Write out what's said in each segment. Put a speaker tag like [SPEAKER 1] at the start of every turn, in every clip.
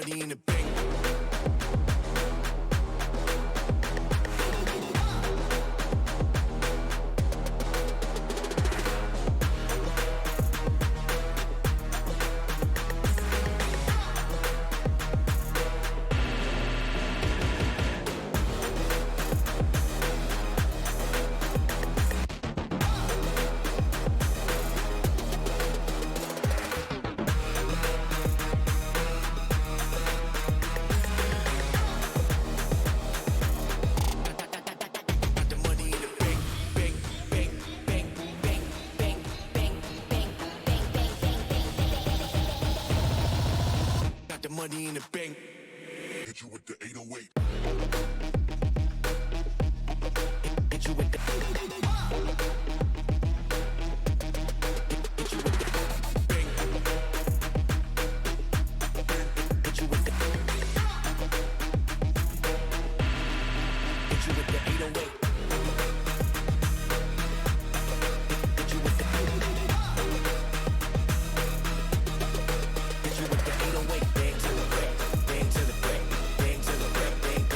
[SPEAKER 1] money in the bank. Money in the bank. Hit you with the 808. Hit you with the. Hit you with the bank. Hit you with the. Hit you with the 808. Hit you with the. Hit you with the 808. Bang to the brick, bang to the brick, bang to the brick, bang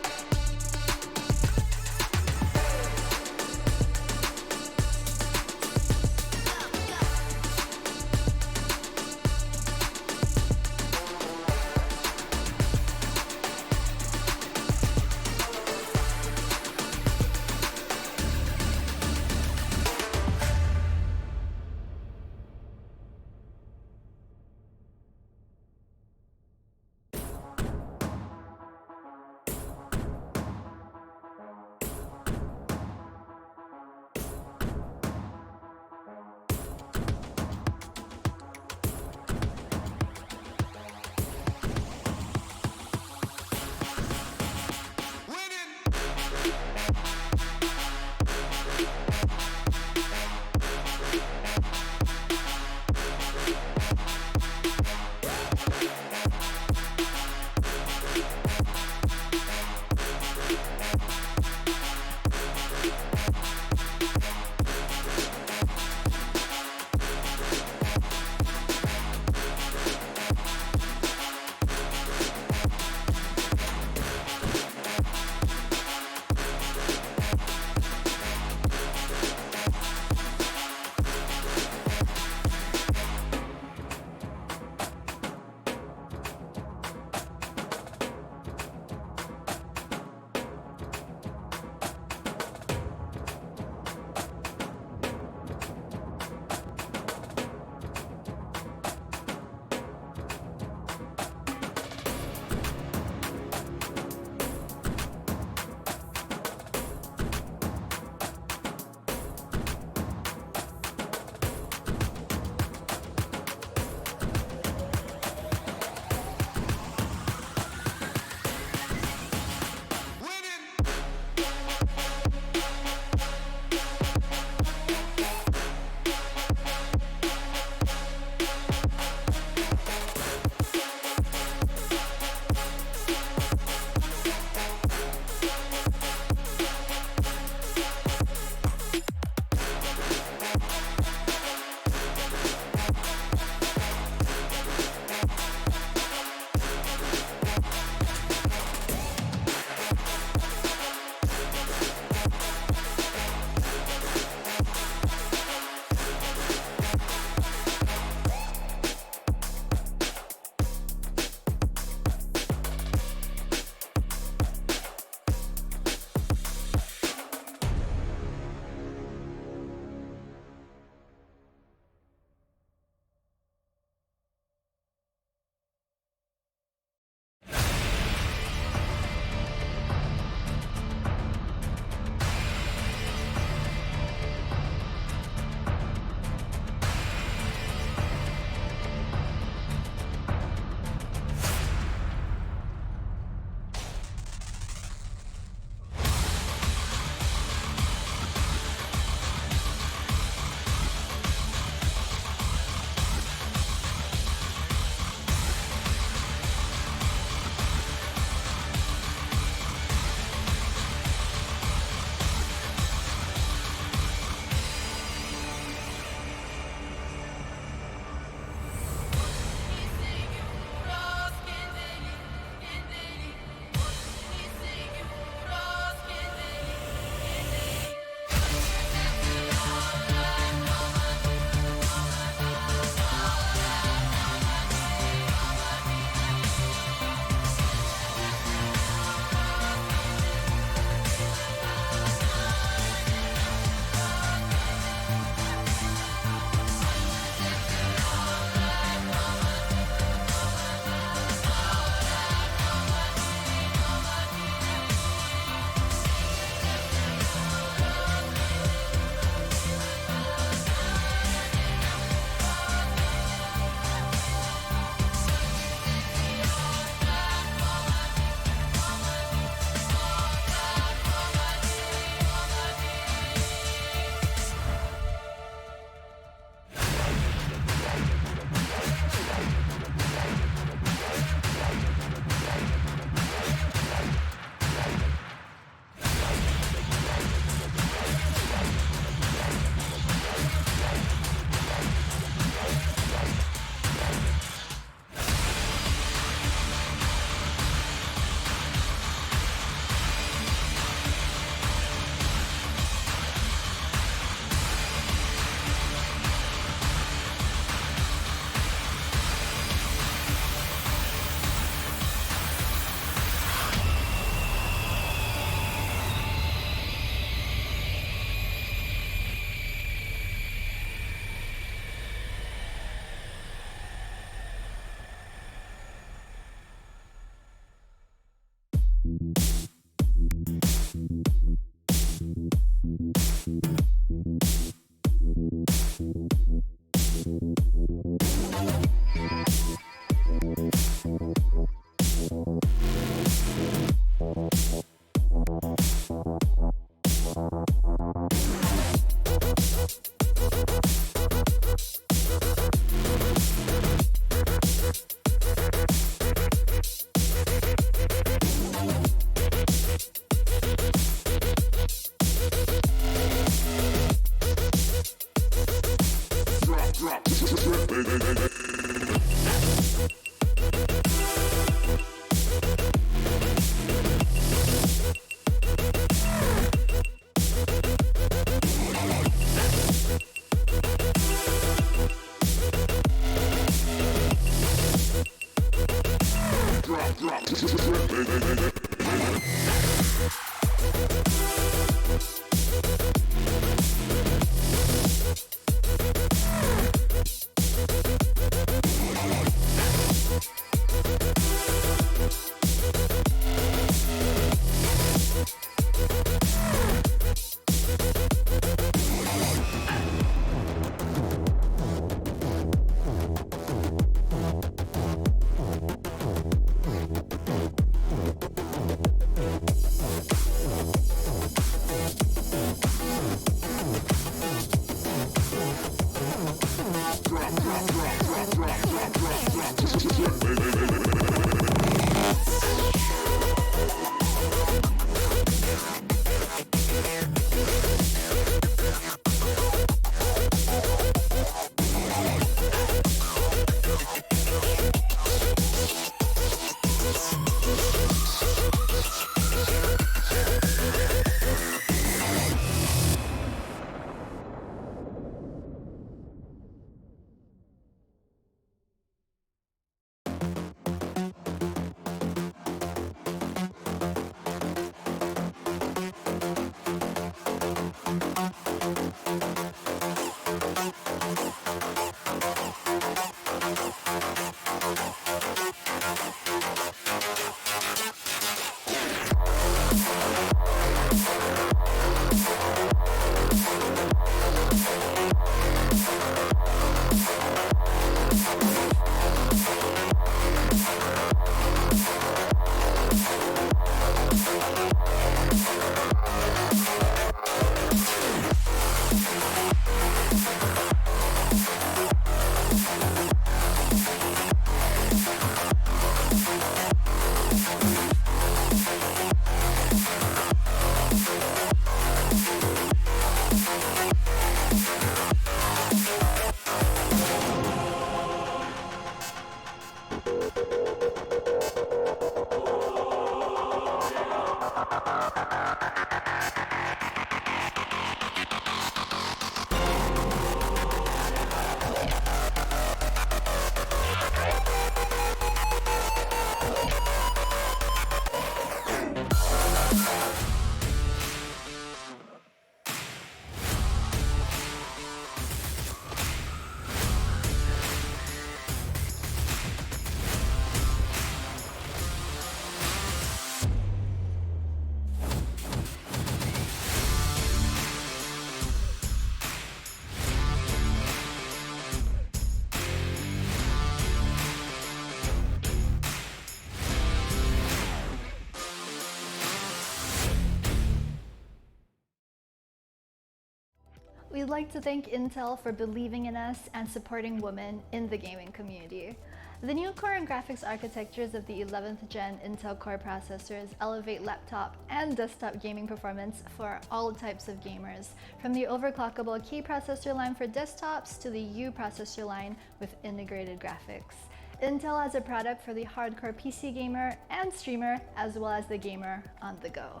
[SPEAKER 2] We'd like to thank Intel for believing in us and supporting women in the gaming community. The new core and graphics architectures of the 11th gen Intel Core processors elevate laptop and desktop gaming performance for all types of gamers, from the overclockable K processor line for desktops to the U processor line with integrated graphics. Intel has a product for the hardcore PC gamer and streamer, as well as the gamer on the go.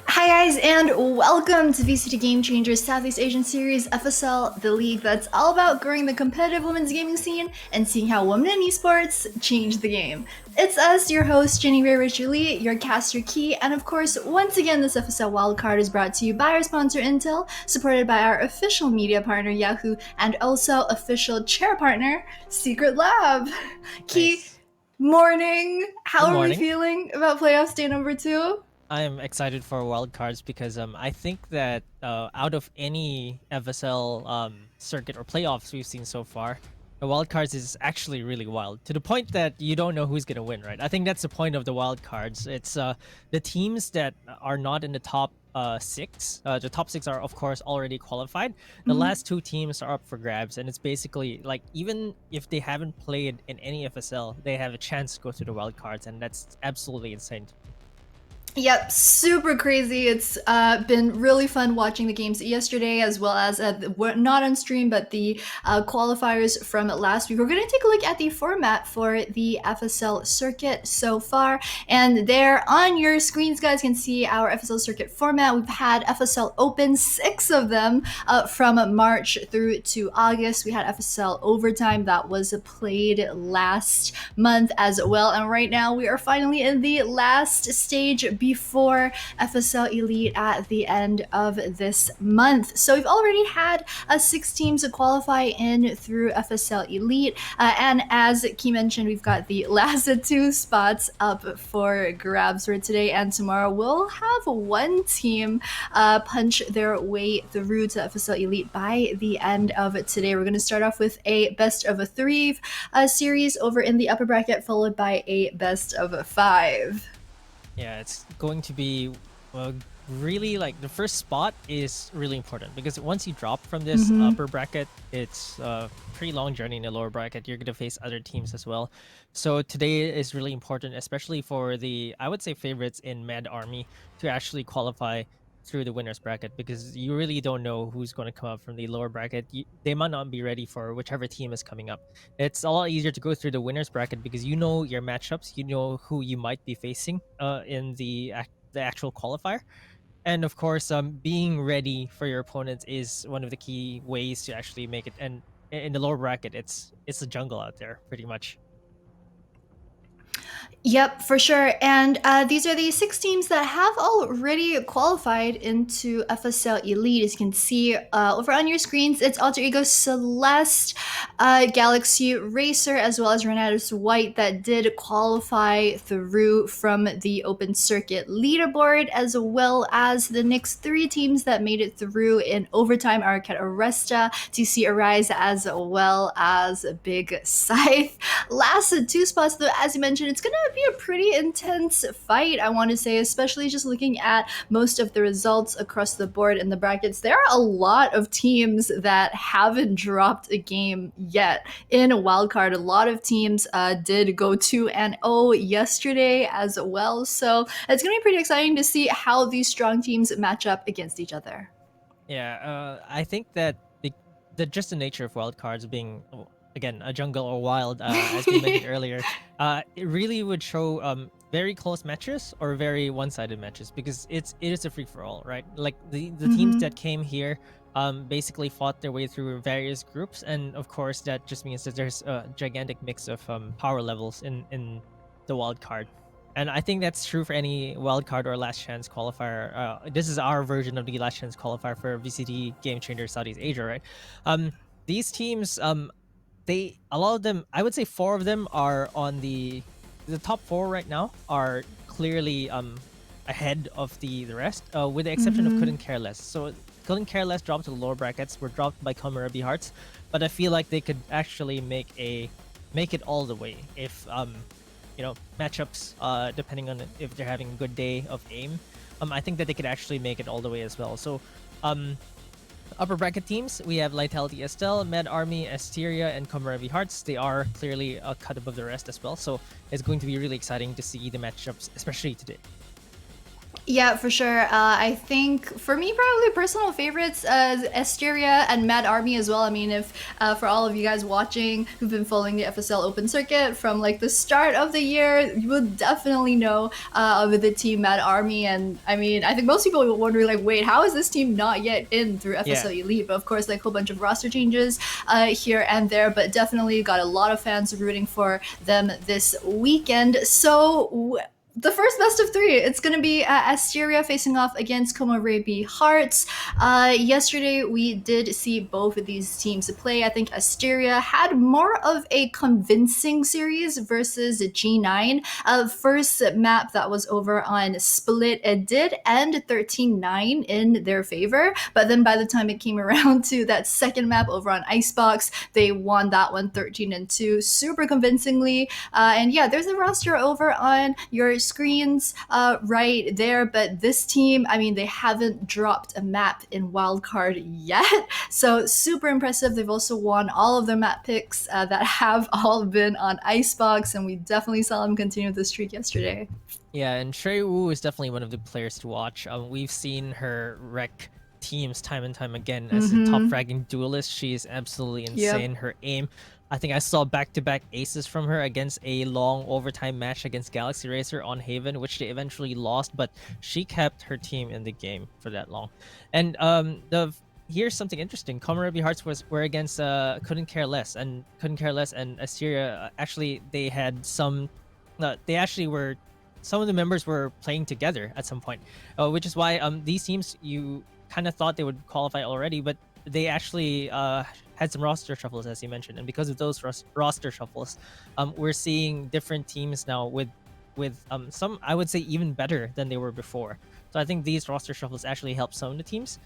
[SPEAKER 2] Hi guys, and welcome to VCT Game Changers Southeast Asian Series FSL, the league that's all about growing the competitive women's gaming scene and seeing how women in esports change the game. It's us, your host, Jenny Ray Richuli, your caster Key, and of course, once again, this FSL Wildcard is brought to you by our sponsor Intel, supported by our official media partner Yahoo, and also official chair partner Secret Lab. Key,
[SPEAKER 3] Nice.
[SPEAKER 2] morning. How
[SPEAKER 3] Good
[SPEAKER 2] are we
[SPEAKER 3] morning.
[SPEAKER 2] feeling about playoffs day number 2?
[SPEAKER 3] I'm excited for wildcards because I think that out of any FSL circuit or playoffs we've seen so far, the wildcards is actually really wild, to the point that you don't know who's gonna win, right? I think that's the point of the wildcards. It's the teams that are not in the top 6. The top 6 are of course already qualified. The last 2 teams are up for grabs, and it's basically like even if they haven't played in any FSL, they have a chance to go to the wildcards, and that's absolutely insane.
[SPEAKER 2] Yep, super crazy. It's been really fun watching the games yesterday, as well as not on stream, but the qualifiers from last week. We're going to take a look at the format for the FSL circuit so far. And there on your screens, guys, can see our FSL circuit format. We've had FSL Open, 6 of them from March through to August. We had FSL Overtime that was played last month as well. And right now we are finally in the last stage before FSL Elite at the end of this month. So we've already had 6 teams qualify in through FSL Elite. And as Key mentioned, we've got the last 2 spots up for grabs for today and tomorrow. We'll have 1 team punch their way through to FSL Elite by the end of today. We're going to start off with a best of 3 series over in the upper bracket, followed by a best of 5.
[SPEAKER 3] Yeah, it's going to be really like the first spot is really important because once you drop from this upper bracket, it's a pretty long journey in the lower bracket. You're going to face other teams as well. So today is really important, especially for the, I would say, favorites in Mad Army to actually qualify through the winners bracket, because you really don't know who's going to come up from the lower bracket. They might not be ready for whichever team is coming up. It's a lot easier to go through the winners bracket because you know your matchups, you know who you might be facing in the actual qualifier. And of course, being ready for your opponents is one of the key ways to actually make it. And in the lower bracket, it's a jungle out there pretty much.
[SPEAKER 2] Yep, for sure. And these are the 6 teams that have already qualified into FSL Elite. As you can see over on your screens, it's Alter Ego Celeste, Galaxy Racer, as well as Renatus White that did qualify through from the open circuit leaderboard, as well as the next 3 teams that made it through in overtime are Cat Aresta, TC Arise, as well as Big Scythe. Last 2 spots, though, as you mentioned, it's going to be a pretty intense fight, I want to say, especially just looking at most of the results across the board in the brackets. There are a lot of teams that haven't dropped a game yet in a wildcard. A lot of teams did go 2-0 yesterday as well. So it's going to be pretty exciting to see how these strong teams match up against each other.
[SPEAKER 3] Yeah, I think that just the nature of wildcards being, again, a jungle or wild, as we mentioned earlier, it really would show very close matches or very one-sided matches, because it is a free-for-all, right? Like the teams that came here basically fought their way through various groups, and of course that just means that there's a gigantic mix of power levels in the wild card. And I think that's true for any wildcard or last chance qualifier. This is our version of the last chance qualifier for VCT Game Changer Southeast Asia, right? These teams, a lot of them, I would say 4 of them are on the top 4 right now are clearly ahead of the rest, with the exception of Couldn't Care Less. So Couldn't Care Less dropped to the lower brackets, were dropped by KOMOREBI Hearts, but I feel like they could actually make it all the way if matchups, depending on if they're having a good day of aim. I think that they could actually make it all the way as well. So upper bracket teams, we have Vitality Estelle, Mad Army, Asteria, and KOMOREBI Hearts. They are clearly a cut above the rest as well, so it's going to be really exciting to see the matchups, especially today.
[SPEAKER 2] Yeah, for sure. I think for me, probably personal favorites, Asteria and Mad Army as well. I mean, if for all of you guys watching who've been following the FSL Open Circuit from like the start of the year, you will definitely know of the team Mad Army. And I mean, I think most people will wonder like, wait, how is this team not yet in through FSL Elite? But of course, like a whole bunch of roster changes here and there, but definitely got a lot of fans rooting for them this weekend. So the first best of 3, it's going to be Asteria facing off against KOMOREBI Hearts. Yesterday, we did see both of these teams play. I think Asteria had more of a convincing series versus G9. First map that was over on Split, it did end 13-9 in their favor, but then by the time it came around to that second map over on Icebox, they won that one 13-2 super convincingly. And yeah, there's a roster over on your screens right there. But this team, I mean, they haven't dropped a map in Wildcard yet. So super impressive. They've also won all of their map picks that have all been on Icebox, and we definitely saw them continue the streak yesterday.
[SPEAKER 3] Yeah, and Shrey Wu is definitely one of the players to watch. We've seen her wreck teams time and time again as a top fragging duelist. She is absolutely insane. Her aim, I think I saw back-to-back aces from her against a long overtime match against Galaxy Racer on Haven, which they eventually lost, but she kept her team in the game for that long. And here's something interesting. KOMOREBI Hearts were against Couldn't Care Less and Asteria. Actually, they had some. They actually were. Some of the members were playing together at some point, which is why these teams, you kind of thought they would qualify already, but they actually had some roster shuffles, as you mentioned, and because of those roster shuffles, we're seeing different teams now with some, I would say, even better than they were before. So I think these roster shuffles actually help some of the teams,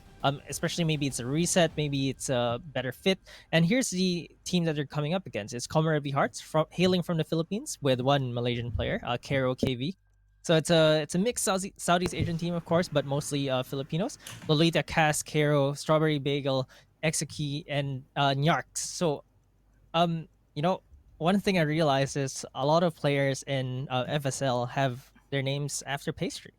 [SPEAKER 3] especially maybe it's a reset, maybe it's a better fit. And here's the team that they're coming up against. It's KOMOREBI Hearts, hailing from the Philippines, with one Malaysian player, Kero KV. So it's a mixed Southeast Asian team, of course, but mostly Filipinos. Lolita, Cass, Kero, Strawberry Bagel, Exaki, and Nyarks. So you know, one thing I realized is a lot of players in FSL have their names after pastry.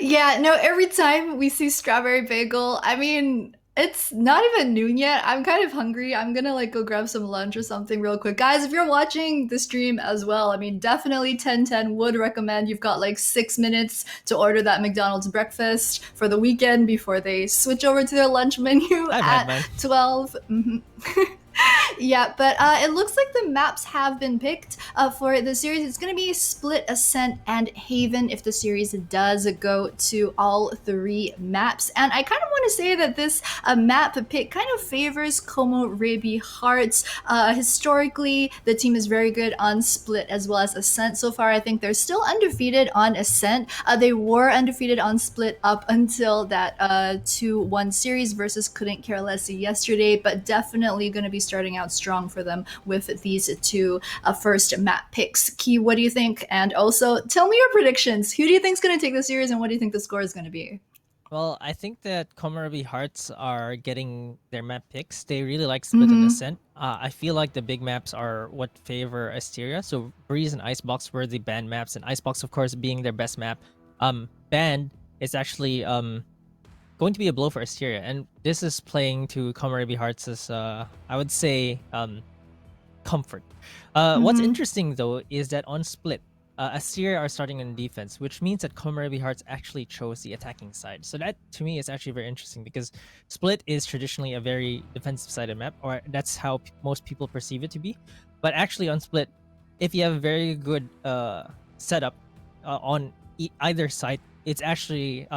[SPEAKER 2] Yeah, no, every time we see Strawberry Bagel, I mean, it's not even noon yet. I'm kind of hungry. I'm gonna like go grab some lunch or something real quick. Guys, if you're watching the stream as well, I mean, definitely 1010 would recommend. You've got like 6 minutes to order that McDonald's breakfast for the weekend before they switch over to their lunch menu
[SPEAKER 3] I've had
[SPEAKER 2] at
[SPEAKER 3] mine.
[SPEAKER 2] 12. Yeah, but it looks like the maps have been picked for the series. It's going to be Split, Ascent, and Haven if the series does go to all three maps. And I kind of want to say that this map pick kind of favors KOMOREBI Hearts. Historically, the team is very good on Split as well as Ascent. So far, I think they're still undefeated on Ascent. They were undefeated on Split up until that 2-1 series versus Couldn't Care Less yesterday, but definitely going to be starting out strong for them with these two first map picks. Key, what do you think? And also, tell me your predictions. Who do you think is going to take the series, and what do you think the score is going to be?
[SPEAKER 3] Well, I think that KOMOREBI Hearts are getting their map picks. They really like Split and Ascent. I feel like the big maps are what favor Asteria. So Breeze and Icebox were the banned maps, and Icebox, of course, being their best map. Banned is actually going to be a blow for Asteria, and this is playing to KOMOREBI Hearts' I would say comfort. What's interesting though is that on Split, Asteria are starting on defense, which means that KOMOREBI Hearts actually chose the attacking side. So that to me is actually very interesting because Split is traditionally a very defensive sided map, or that's how most people perceive it to be. But actually on Split, if you have a very good setup on either side, it's actually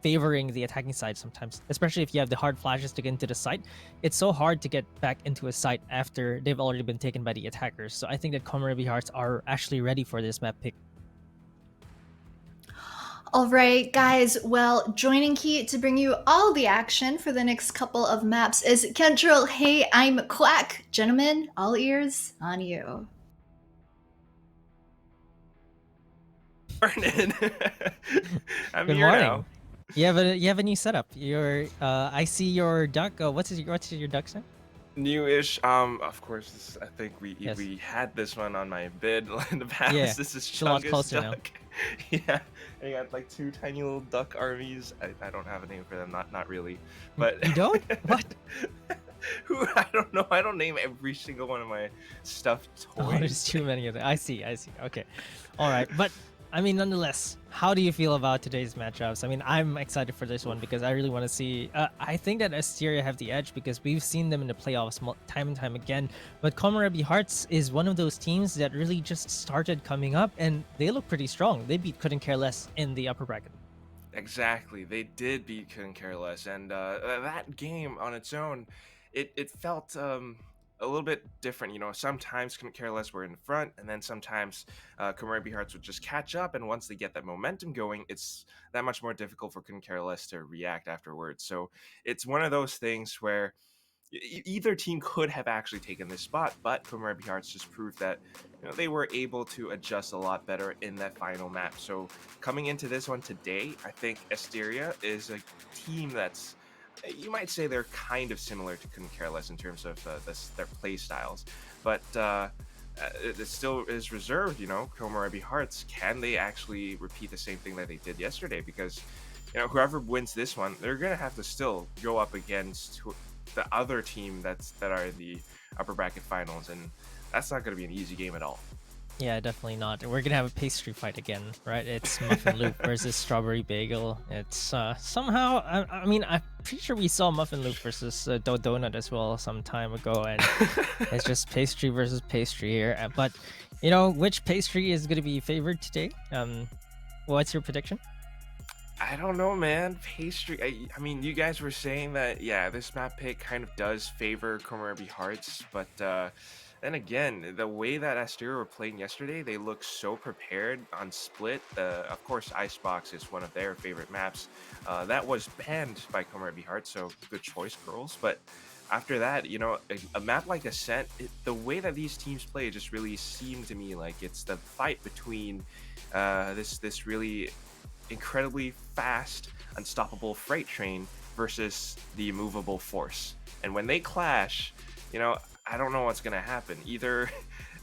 [SPEAKER 3] favoring the attacking side sometimes, especially if you have the hard flashes to get into the site. It's so hard to get back into a site after they've already been taken by the attackers. So I think that KOMOREBI Hearts are actually ready for this map pick.
[SPEAKER 2] All right, guys. Well, joining Key to bring you all the action for the next couple of maps is Kentril. Hey, I'm Quack. Gentlemen, all ears on you.
[SPEAKER 4] Morning. I'm
[SPEAKER 3] Good
[SPEAKER 4] here
[SPEAKER 3] morning.
[SPEAKER 4] now.
[SPEAKER 3] You have a new setup. Your I see your duck. What's your duck's name?
[SPEAKER 4] Newish. Of course, I think we
[SPEAKER 3] Yes.
[SPEAKER 4] we had this one on my bid in the past.
[SPEAKER 3] Yeah,
[SPEAKER 4] This is
[SPEAKER 3] it's a lot
[SPEAKER 4] Chungus
[SPEAKER 3] closer now.
[SPEAKER 4] duck. Yeah, I got like two tiny little duck armies. I don't have a name for them. Not really. But
[SPEAKER 3] You don't? What?
[SPEAKER 4] Who? I don't know. I don't name every single one of my stuffed
[SPEAKER 3] Oh,
[SPEAKER 4] toys.
[SPEAKER 3] there's too many of them. I see. Okay. All right. But I mean, nonetheless, how do you feel about today's matchups? I mean, I'm excited for this one because I really want to see. I think that Asteria have the edge because we've seen them in the playoffs time and time again. But KOMOREBI Hearts is one of those teams that really just started coming up, and they look pretty strong. They beat Couldn't Care Less in the upper bracket.
[SPEAKER 4] Exactly. They did beat Couldn't Care Less, and that game on its own, it felt a little bit different. You know, sometimes Couldn't Care Less were in front, and then sometimes KOMOREBI Hearts would just catch up, and once they get that momentum going, it's that much more difficult for Couldn't Care Less to react afterwards. So it's one of those things where either team could have actually taken this spot, but KOMOREBI Hearts just proved that they were able to adjust a lot better in that final map. So coming into this one today, I think Asteria is a team that's, you might say they're kind of similar to Couldn't Care Less in terms of their play styles, but it still is reserved. KOMOREBI Hearts, can they actually repeat the same thing that they did yesterday? Because whoever wins this one, they're gonna have to still go up against the other team that are in the upper bracket finals, and that's not going to be an easy game at all.
[SPEAKER 3] Yeah, definitely not. We're gonna have a pastry fight again, right? It's Muffin Loop versus Strawberry Bagel. It's somehow, I mean, I'm pretty sure we saw Muffin Loop versus Donut as well some time ago, and it's just pastry versus pastry here. But which pastry is gonna be favored today? What's your prediction?
[SPEAKER 4] I don't know, man. Pastry. I mean, you guys were saying that, yeah, this map pick kind of does favor KOMOREBI Hearts, but then again, the way that Asteria were playing yesterday, they look so prepared on Split. Of course, Icebox is one of their favorite maps. That was banned by KOMOREBI Hearts, so good choice, girls. But after that, a map like Ascent, the way that these teams play just really seemed to me like it's the fight between this really incredibly fast, unstoppable freight train versus the immovable force. And when they clash, I don't know what's going to happen. Either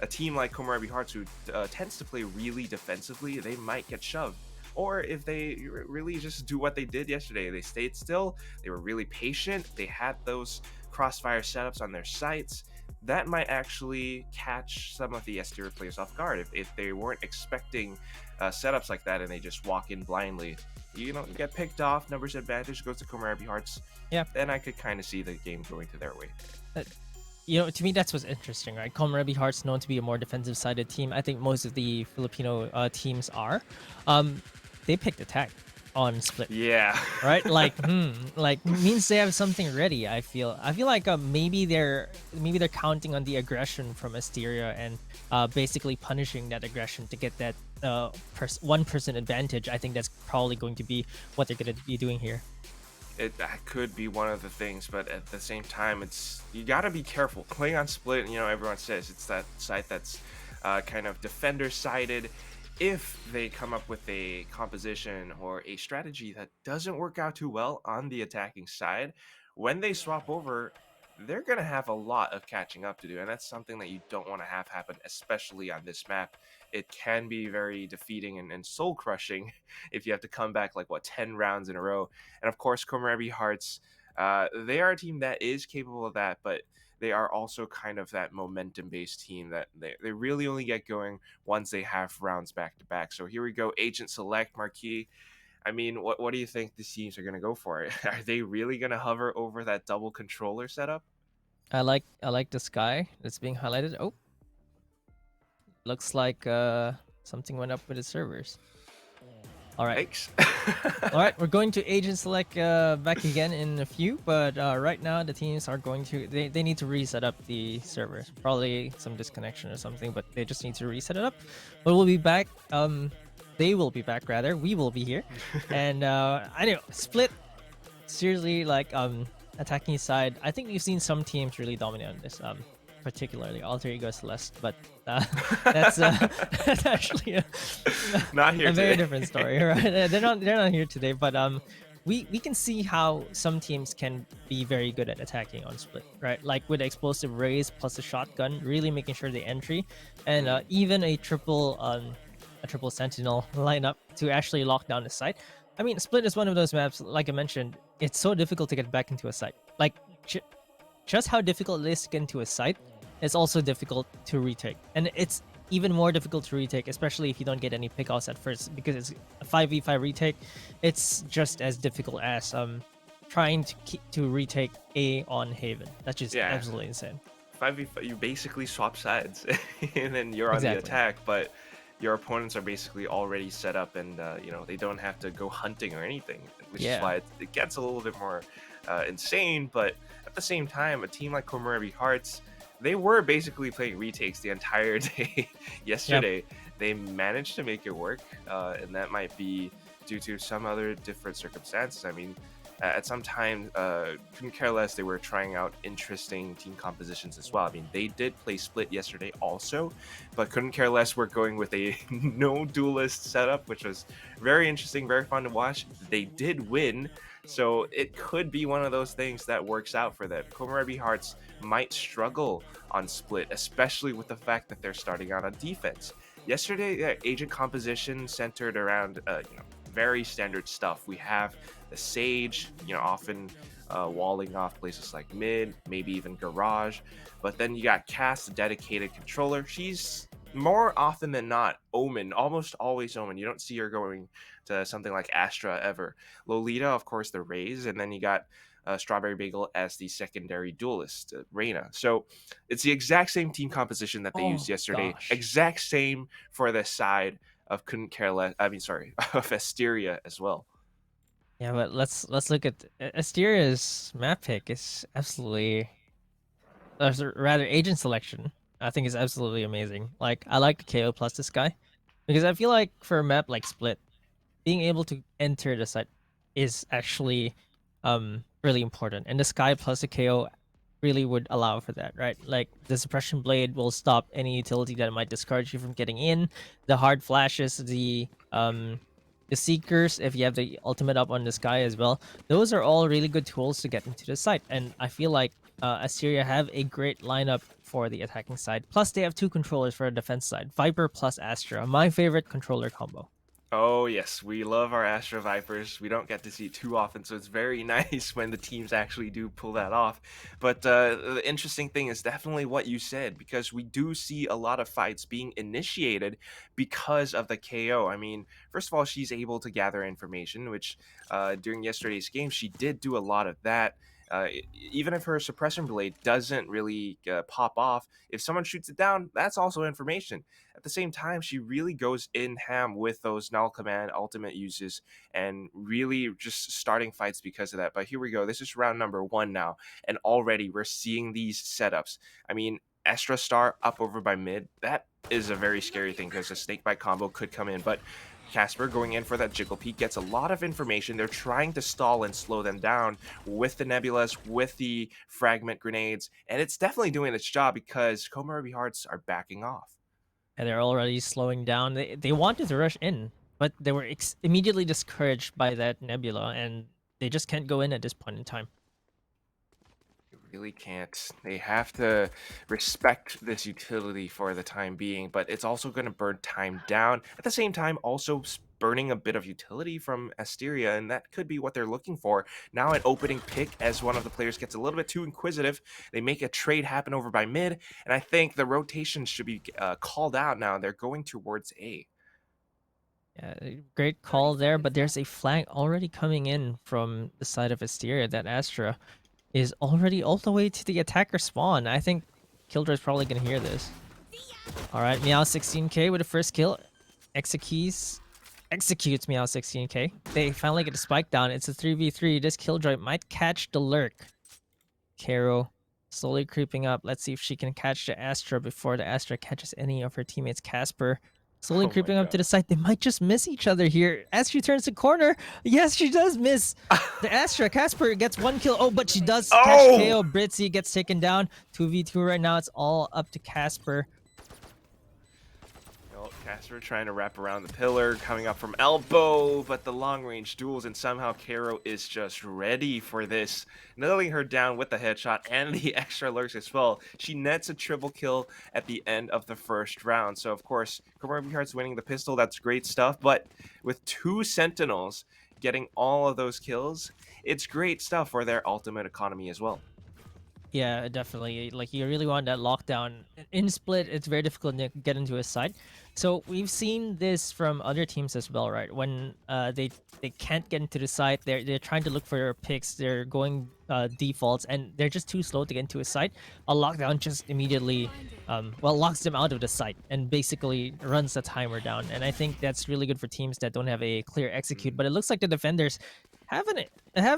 [SPEAKER 4] a team like KOMOREBI Hearts, who tends to play really defensively, they might get shoved. Or if they really just do what they did yesterday, they stayed still, they were really patient, they had those crossfire setups on their sites, that might actually catch some of the Asteria players off guard. If they weren't expecting setups like that and they just walk in blindly, you get picked off, numbers advantage goes to KOMOREBI Hearts.
[SPEAKER 3] Yeah.
[SPEAKER 4] Then I could kind of see the game going to their way.
[SPEAKER 3] To me, that's what's interesting, right? KOMOREBI Hearts known to be a more defensive-sided team. I think most of the Filipino teams are. They picked attack on Split.
[SPEAKER 4] Yeah.
[SPEAKER 3] Right? Like means they have something ready. I feel like maybe they're counting on the aggression from Asteria and basically punishing that aggression to get that 1% advantage. I think that's probably going to be what they're going to be doing here.
[SPEAKER 4] That could be one of the things, but at the same time, you got to be careful playing on Split. Everyone says it's that side that's kind of defender-sided. If they come up with a composition or a strategy that doesn't work out too well on the attacking side, when they swap over, they're going to have a lot of catching up to do, and that's something that you don't want to have happen, especially on this map. It can be very defeating and soul-crushing if you have to come back 10 rounds in a row. And of course, KOMOREBI Hearts, they are a team that is capable of that, but they are also kind of that momentum-based team that they really only get going once they have rounds back-to-back. So here we go, Agent Select, Marquis. I mean, what do you think these teams are going to go for? Are they really going to hover over that double controller setup?
[SPEAKER 3] I like the sky that's being highlighted. Oh, looks like something went up with the servers. All right.
[SPEAKER 4] Thanks.
[SPEAKER 3] All right, we're going to Agent Select back again in a few, but right now the teams are going to they need to reset up the servers. Probably some disconnection or something, but they just need to reset it up. But we'll be back. They will be back rather. We will be here, and I know Split. Seriously, attacking side, I think we've seen some teams really dominate on this. Particularly Alter Ego Celeste, but that's actually a very different story, right? They're not here today, but we can see how some teams can be very good at attacking on Split, right? Like with explosive rays plus a shotgun, really making sure the entry, and even a triple sentinel lineup to actually lock down the site. I mean, Split is one of those maps, like I mentioned, it's so difficult to get back into a site. Like, just how difficult it is to get into a site, it's also difficult to retake. And it's even more difficult to retake, especially if you don't get any pickoffs at first, because it's a 5v5 retake. It's just as difficult as trying to retake A on Haven. That's just absolutely insane.
[SPEAKER 4] 5v5, you basically swap sides, and then you're on the attack, but your opponents are basically already set up, and they don't have to go hunting or anything, which is why it gets a little bit more insane. But at the same time, a team like KOMOREBI Hearts, they were basically playing retakes the entire day yesterday. Yep. They managed to make it work, and that might be due to some other different circumstances. I mean, at some time, couldn't care less. They were trying out interesting team compositions as well. I mean, they did play split yesterday also, but couldn't care less. We're going with a no duelist setup, which was very interesting, very fun to watch. They did win, so it could be one of those things that works out for them. Komorebi Hearts might struggle on split, especially with the fact that they're starting out on defense. Yesterday, agent composition centered around, very standard stuff. We have the Sage, often walling off places like mid, maybe even garage. But then you got Cass, the dedicated controller. She's more often than not Omen, almost always Omen. You don't see her going to something like Astra ever. Lolita, of course, the Raze, and then you got Strawberry Bagel as the secondary duelist, Reina. So it's the exact same team composition that they used yesterday.
[SPEAKER 3] Gosh.
[SPEAKER 4] Exact same for the side of couldn't care less. I mean, sorry, of Asteria as well.
[SPEAKER 3] Yeah, but let's look at Asteria's map pick. Is absolutely, rather agent selection. I think is absolutely amazing. Like I like the KO plus this guy because I feel like for a map like Split, being able to enter the site is actually really important, and the Sky plus the KO really would allow for that, right? Like the suppression blade will stop any utility that might discourage you from getting in. The hard flashes, the seekers, if you have the ultimate up on the Sky as well, those are all really good tools to get into the site. And I feel like Asteria have a great lineup for the attacking side. Plus, they have two controllers for the defense side: Viper plus Astra. My favorite controller combo.
[SPEAKER 4] Oh yes, we love our Astra Vipers. We don't get to see it too often, so it's very nice when the teams actually do pull that off. But the interesting thing is definitely what you said, because we do see a lot of fights being initiated because of the KO. I mean, first of all, she's able to gather information, which during yesterday's game, she did do a lot of that. Even if her suppression blade doesn't really pop off, if someone shoots it down, that's also information. At the same time, she really goes in ham with those null command ultimate uses and really just starting fights because of that. But here we go. This is round number 1 now, and already we're seeing these setups. I mean, Astra Star up over by mid, that is a very scary thing because a snakebite combo could come in, but Casper going in for that Jiggle Peek gets a lot of information. They're trying to stall and slow them down with the Nebulas, with the fragment grenades, and it's definitely doing its job because KOMOREBI Hearts are backing off.
[SPEAKER 3] And they're already slowing down. They wanted to rush in, but they were immediately discouraged by that Nebula, and they just can't go in at this point in time.
[SPEAKER 4] Really can't. They have to respect this utility for the time being, but it's also going to burn time down. At the same time, also burning a bit of utility from Asteria, and that could be what they're looking for. Now an opening pick as one of the players gets a little bit too inquisitive. They make a trade happen over by mid, and I think the rotation should be called out now. They're going towards A.
[SPEAKER 3] Yeah, great call there, but there's a flank already coming in from the side of Asteria. That Astra is already all the way to the attacker spawn. I think Killjoy's probably gonna hear this. Alright, Meow 16k with the first kill. Executes Meow 16k. They finally get the spike down. It's a 3v3. This Killjoy might catch the lurk. Caro slowly creeping up. Let's see if she can catch the Astra before the Astra catches any of her teammates. Casper slowly
[SPEAKER 4] Oh my
[SPEAKER 3] creeping up
[SPEAKER 4] God.
[SPEAKER 3] to the site. They might just miss each other here. As she turns the corner, yes, she does miss the Astra. Casper gets 1 kill. Oh, but she does catch KO. Britzy gets taken down. 2v2 right now. It's all up to Casper.
[SPEAKER 4] Casper trying to wrap around the pillar, coming up from elbow, but the long-range duels, and somehow Caro is just ready for this, nailing her down with the headshot and the extra lurks as well. She nets a triple kill at the end of the first round. So, of course, KOMOREBI Hearts winning the pistol, that's great stuff, but with 2 Sentinels getting all of those kills, it's great stuff for their ultimate economy as well.
[SPEAKER 3] Yeah, definitely. Like, you really want that lockdown. In Split, it's very difficult to get into a site. So we've seen this from other teams as well, right? When they can't get into the site, they're trying to look for their picks. They're going defaults, and they're just too slow to get into a site. A lockdown just immediately, locks them out of the site and basically runs the timer down. And I think that's really good for teams that don't have a clear execute. But it looks like the defenders have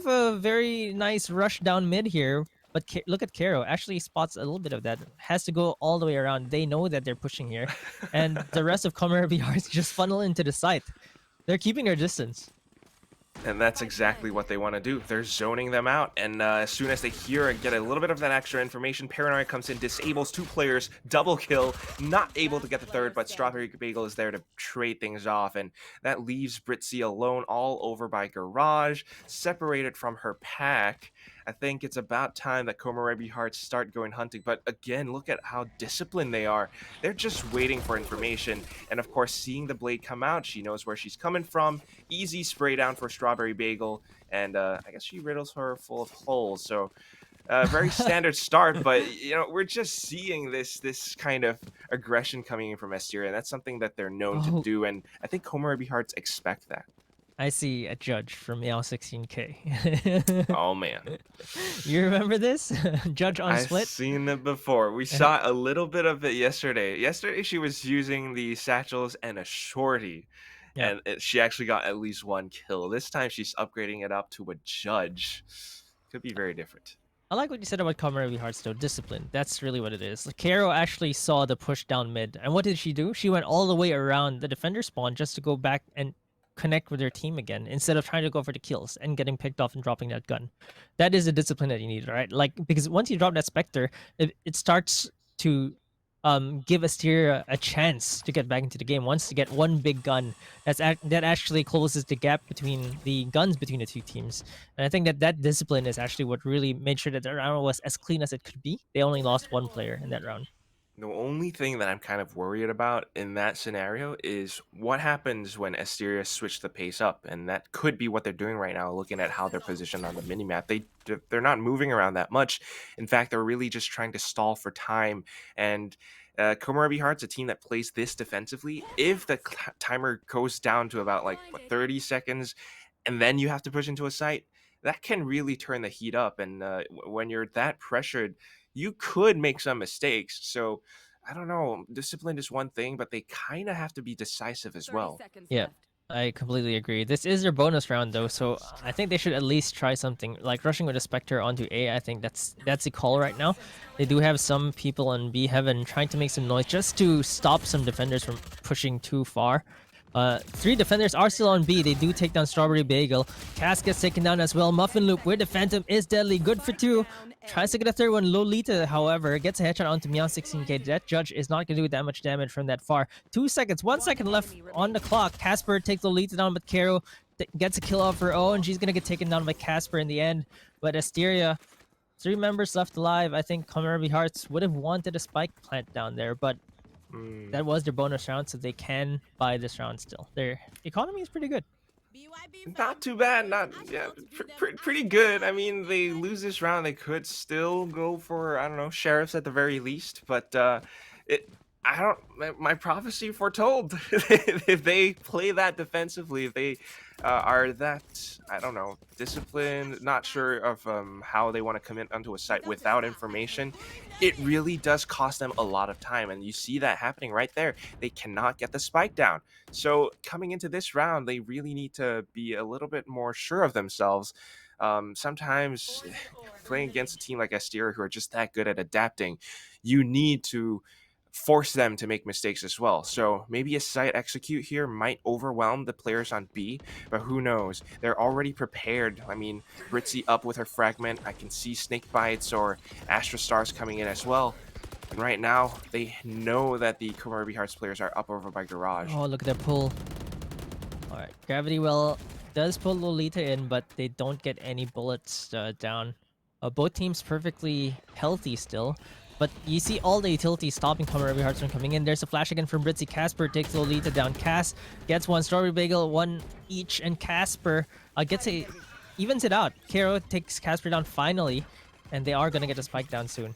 [SPEAKER 3] a very nice rush down mid here. But look at Caro, actually spots a little bit of that. Has to go all the way around. They know that they're pushing here. And the rest of KOMOREBI Hearts just funnel into the site. They're keeping their distance.
[SPEAKER 4] And that's exactly what they want to do. They're zoning them out, and as soon as they hear and get a little bit of that extra information, Paranoia comes in, disables 2 players, double kill, not able to get the third, but Strawberry Bagel is there to trade things off, and that leaves Britzy alone all over by Garage, separated from her pack. I think it's about time that KOMOREBI Hearts start going hunting, but again, look at how disciplined they are. They're just waiting for information, and of course, seeing the blade come out, she knows where she's coming from. Easy spray down for Strawberry Bagel, and I guess she riddles her full of holes. So very standard start, but you know, we're just seeing this kind of aggression coming in from Asteria, and that's something that they're known to do, and I think KOMOREBI Hearts expect that.
[SPEAKER 3] I see a judge from Meow 16K.
[SPEAKER 4] Oh man,
[SPEAKER 3] You remember this? Judge on
[SPEAKER 4] I've
[SPEAKER 3] split?
[SPEAKER 4] seen it before. We saw a little bit of it yesterday. Yesterday she was using the satchels and a shorty.
[SPEAKER 3] Yeah.
[SPEAKER 4] And she actually got at least 1 kill. This time she's upgrading it up to a judge. Could be very different.
[SPEAKER 3] I like what you said about KOMOREBI Hearts though, discipline. That's really what it is. Like, Karo actually saw the push down mid, and what did she do? She went all the way around the defender spawn just to go back and connect with her team again, instead of trying to go for the kills and getting picked off and dropping that gun. That is the discipline that you need, right? Like, because once you drop that Spectre, it starts to give Asteria a chance to get back into the game. Once you get one big gun, that actually closes the gap between the guns between the two teams. And I think that discipline is actually what really made sure that the round was as clean as it could be. They only lost 1 player in that round.
[SPEAKER 4] The only thing that I'm kind of worried about in that scenario is what happens when Asteria switch the pace up, and that could be what they're doing right now, looking at how they're positioned on the minimap. They're not moving around that much. In fact, they're really just trying to stall for time, and KOMOREBI Hearts, a team that plays this defensively, if the timer goes down to about 30 seconds, and then you have to push into a site, that can really turn the heat up, and when you're that pressured, you could make some mistakes. So I don't know, discipline is one thing, but they kind of have to be decisive as well.
[SPEAKER 3] Yeah, I completely agree. This is their bonus round though, so I think they should at least try something like rushing with a Spectre onto A. I think that's the call right now. They do have some people on B heaven trying to make some noise just to stop some defenders from pushing too far. 3 defenders are still on B. They do take down Strawberry Bagel. Cass gets taken down as well. Muffin Loop with the Phantom is deadly. Good for 2. Tries to get a third one. Lolita, however, gets a headshot onto Meow 16K. That judge is not going to do that much damage from that far. 2 seconds, 1 second left on the clock. Casper takes Lolita down, but Karo gets a kill off her own. She's going to get taken down by Casper in the end. But Asteria, 3 members left alive. I think KOMOREBI Hearts would have wanted a spike plant down there, but that was their bonus round, so they can buy this round still. Their economy is pretty good.
[SPEAKER 4] Not too bad, pretty good. I mean, they lose this round, they could still go for, I don't know, sheriffs at the very least, but my prophecy foretold. If they play that defensively, if they are that, I don't know, disciplined, not sure of how they want to commit onto a site without information, it really does cost them a lot of time, and you see that happening right there. They cannot get the spike down. So coming into this round, they really need to be a little bit more sure of themselves. Sometimes playing against a team like Asteria, who are just that good at adapting, you need to force them to make mistakes as well. So maybe a site execute here might overwhelm the players on B, but who knows? They're already prepared. I mean, Britzy up with her fragment. I can see Snake Bites or Astra Stars coming in as well. And right now, they know that the KOMOREBI Hearts players are up over by Garage.
[SPEAKER 3] Oh, look at that pull. Alright, Gravity Well does pull Lolita in, but they don't get any bullets down. Both teams perfectly healthy still. But you see all the utilities stopping KOMOREBI Hearts from coming in. There's a flash again from Britzy. Casper takes Lolita down. Cass gets 1. Strawberry Bagel, 1 each. And Casper evens it out. Karo takes Casper down finally. And they are going to get a spike down soon.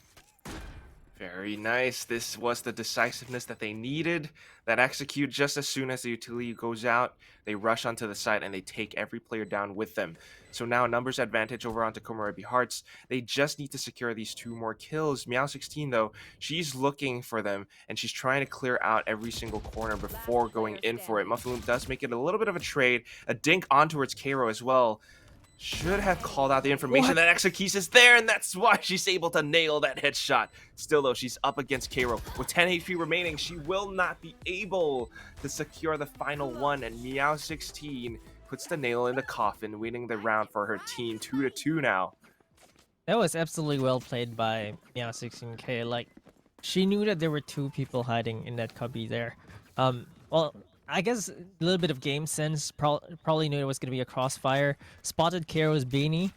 [SPEAKER 4] Very nice. This was the decisiveness that they needed. That execute just as soon as the utility goes out. They rush onto the site and they take every player down with them. So now numbers advantage over onto KOMOREBI Hearts. They just need to secure these 2 more kills. Meow 16 though, she's looking for them and she's trying to clear out every single corner before going in for it. Muffin Loop does make it a little bit of a trade. A dink on towards Karo as well. Should have called out the information that Exekeys is there, and that's why she's able to nail that headshot. Still, though, she's up against Karo. With 10 HP remaining, she will not be able to secure the final one, and Meow 16 puts the nail in the coffin, winning the round for her team 2-2 now.
[SPEAKER 3] That was absolutely well played by Meow16K. Like, she knew that there were two people hiding in that cubby there. Well, I guess a little bit of game sense. Probably knew it was gonna be a crossfire. Spotted Karo's beanie.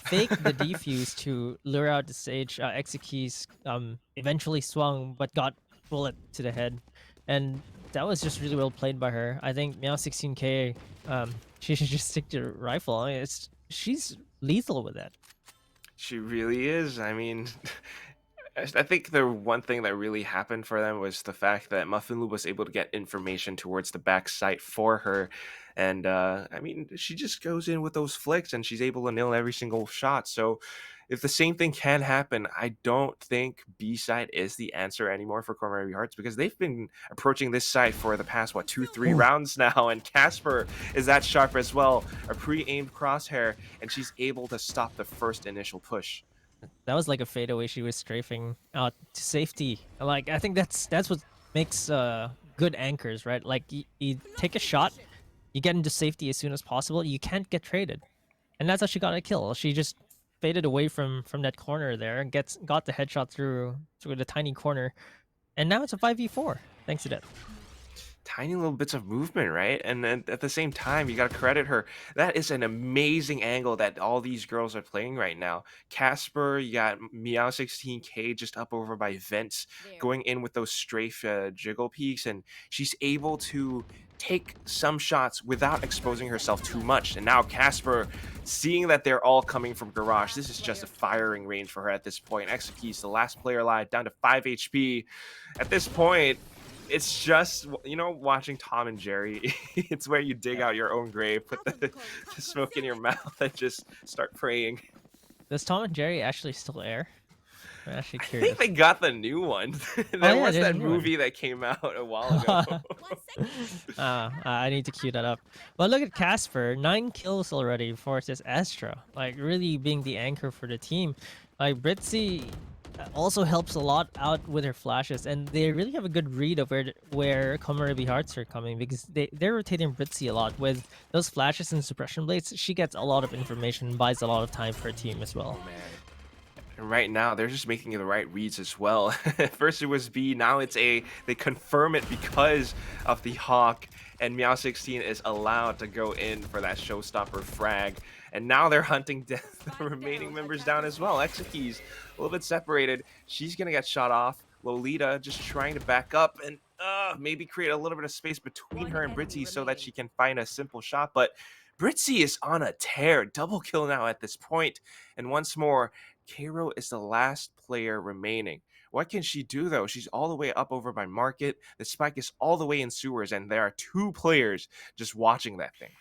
[SPEAKER 3] Faked the defuse to lure out the sage. Exekeys eventually swung, but got bullet to the head, and that was just really well played by her. I think Meow16K, she should just stick to rifle. I mean, she's lethal with that.
[SPEAKER 4] She really is. I mean, I think the one thing that really happened for them was the fact that Muffinlu was able to get information towards the back site for her. And I mean, she just goes in with those flicks and she's able to nail every single shot. So if the same thing can happen, I don't think B side is the answer anymore for KOMOREBI Hearts, because they've been approaching this side for the past, what, 2-3 rounds now. And Casper is that sharp as well. A pre-aimed crosshair, and she's able to stop the first initial push.
[SPEAKER 3] That was like a fadeaway. She was strafing out to safety. Like, I think that's what makes good anchors, right? Like, you take a shot, you get into safety as soon as possible. You can't get traded, and that's how she got a kill. She just faded away from that corner there and got the headshot through the tiny corner, and now it's a 5v4 thanks to that.
[SPEAKER 4] Tiny little bits of movement, right? And then at the same time, you got to credit her. That is an amazing angle that all these girls are playing right now. Casper, you got Meow16K just up over by Vents, going in with those strafe jiggle peaks, and she's able to take some shots without exposing herself too much. And now Casper, seeing that they're all coming from Garage, this is just a firing range for her at this point. Exekeys, the last player alive, down to 5 HP. At this point, it's just, you know, watching Tom and Jerry. It's where you dig out your own grave, put the smoke in your mouth, and just start praying.
[SPEAKER 3] Does Tom and Jerry actually still air? I'm actually
[SPEAKER 4] I
[SPEAKER 3] curious.
[SPEAKER 4] think they got the new one. There was
[SPEAKER 3] there's
[SPEAKER 4] that
[SPEAKER 3] a new one.
[SPEAKER 4] movie that came out a while ago.
[SPEAKER 3] I need to cue that up. But look at Casper, 9 kills already for this Astra. Like, really being the anchor for the team. Like, Britzy also helps a lot out with her flashes, and they really have a good read of where KOMOREBI Hearts are coming, because they're rotating Britzy a lot with those flashes and suppression blades. She gets a lot of information, buys a lot of time for her team as well.
[SPEAKER 4] Oh, man. And right now, they're just making the right reads as well. First it was B, now it's A. They confirm it because of the Hawk, and Meow16 is allowed to go in for that showstopper frag. And now they're hunting the remaining members down as well. Exekeys, a little bit separated. She's going to get shot off. Lolita just trying to back up and maybe create a little bit of space between her and Britzy so that she can find a simple shot. But Britzy is on a tear. Double kill now at this point. And once more, Cairo is the last player remaining. What can she do, though? She's all the way up over by Market. The spike is all the way in sewers, and there are 2 players just watching that thing.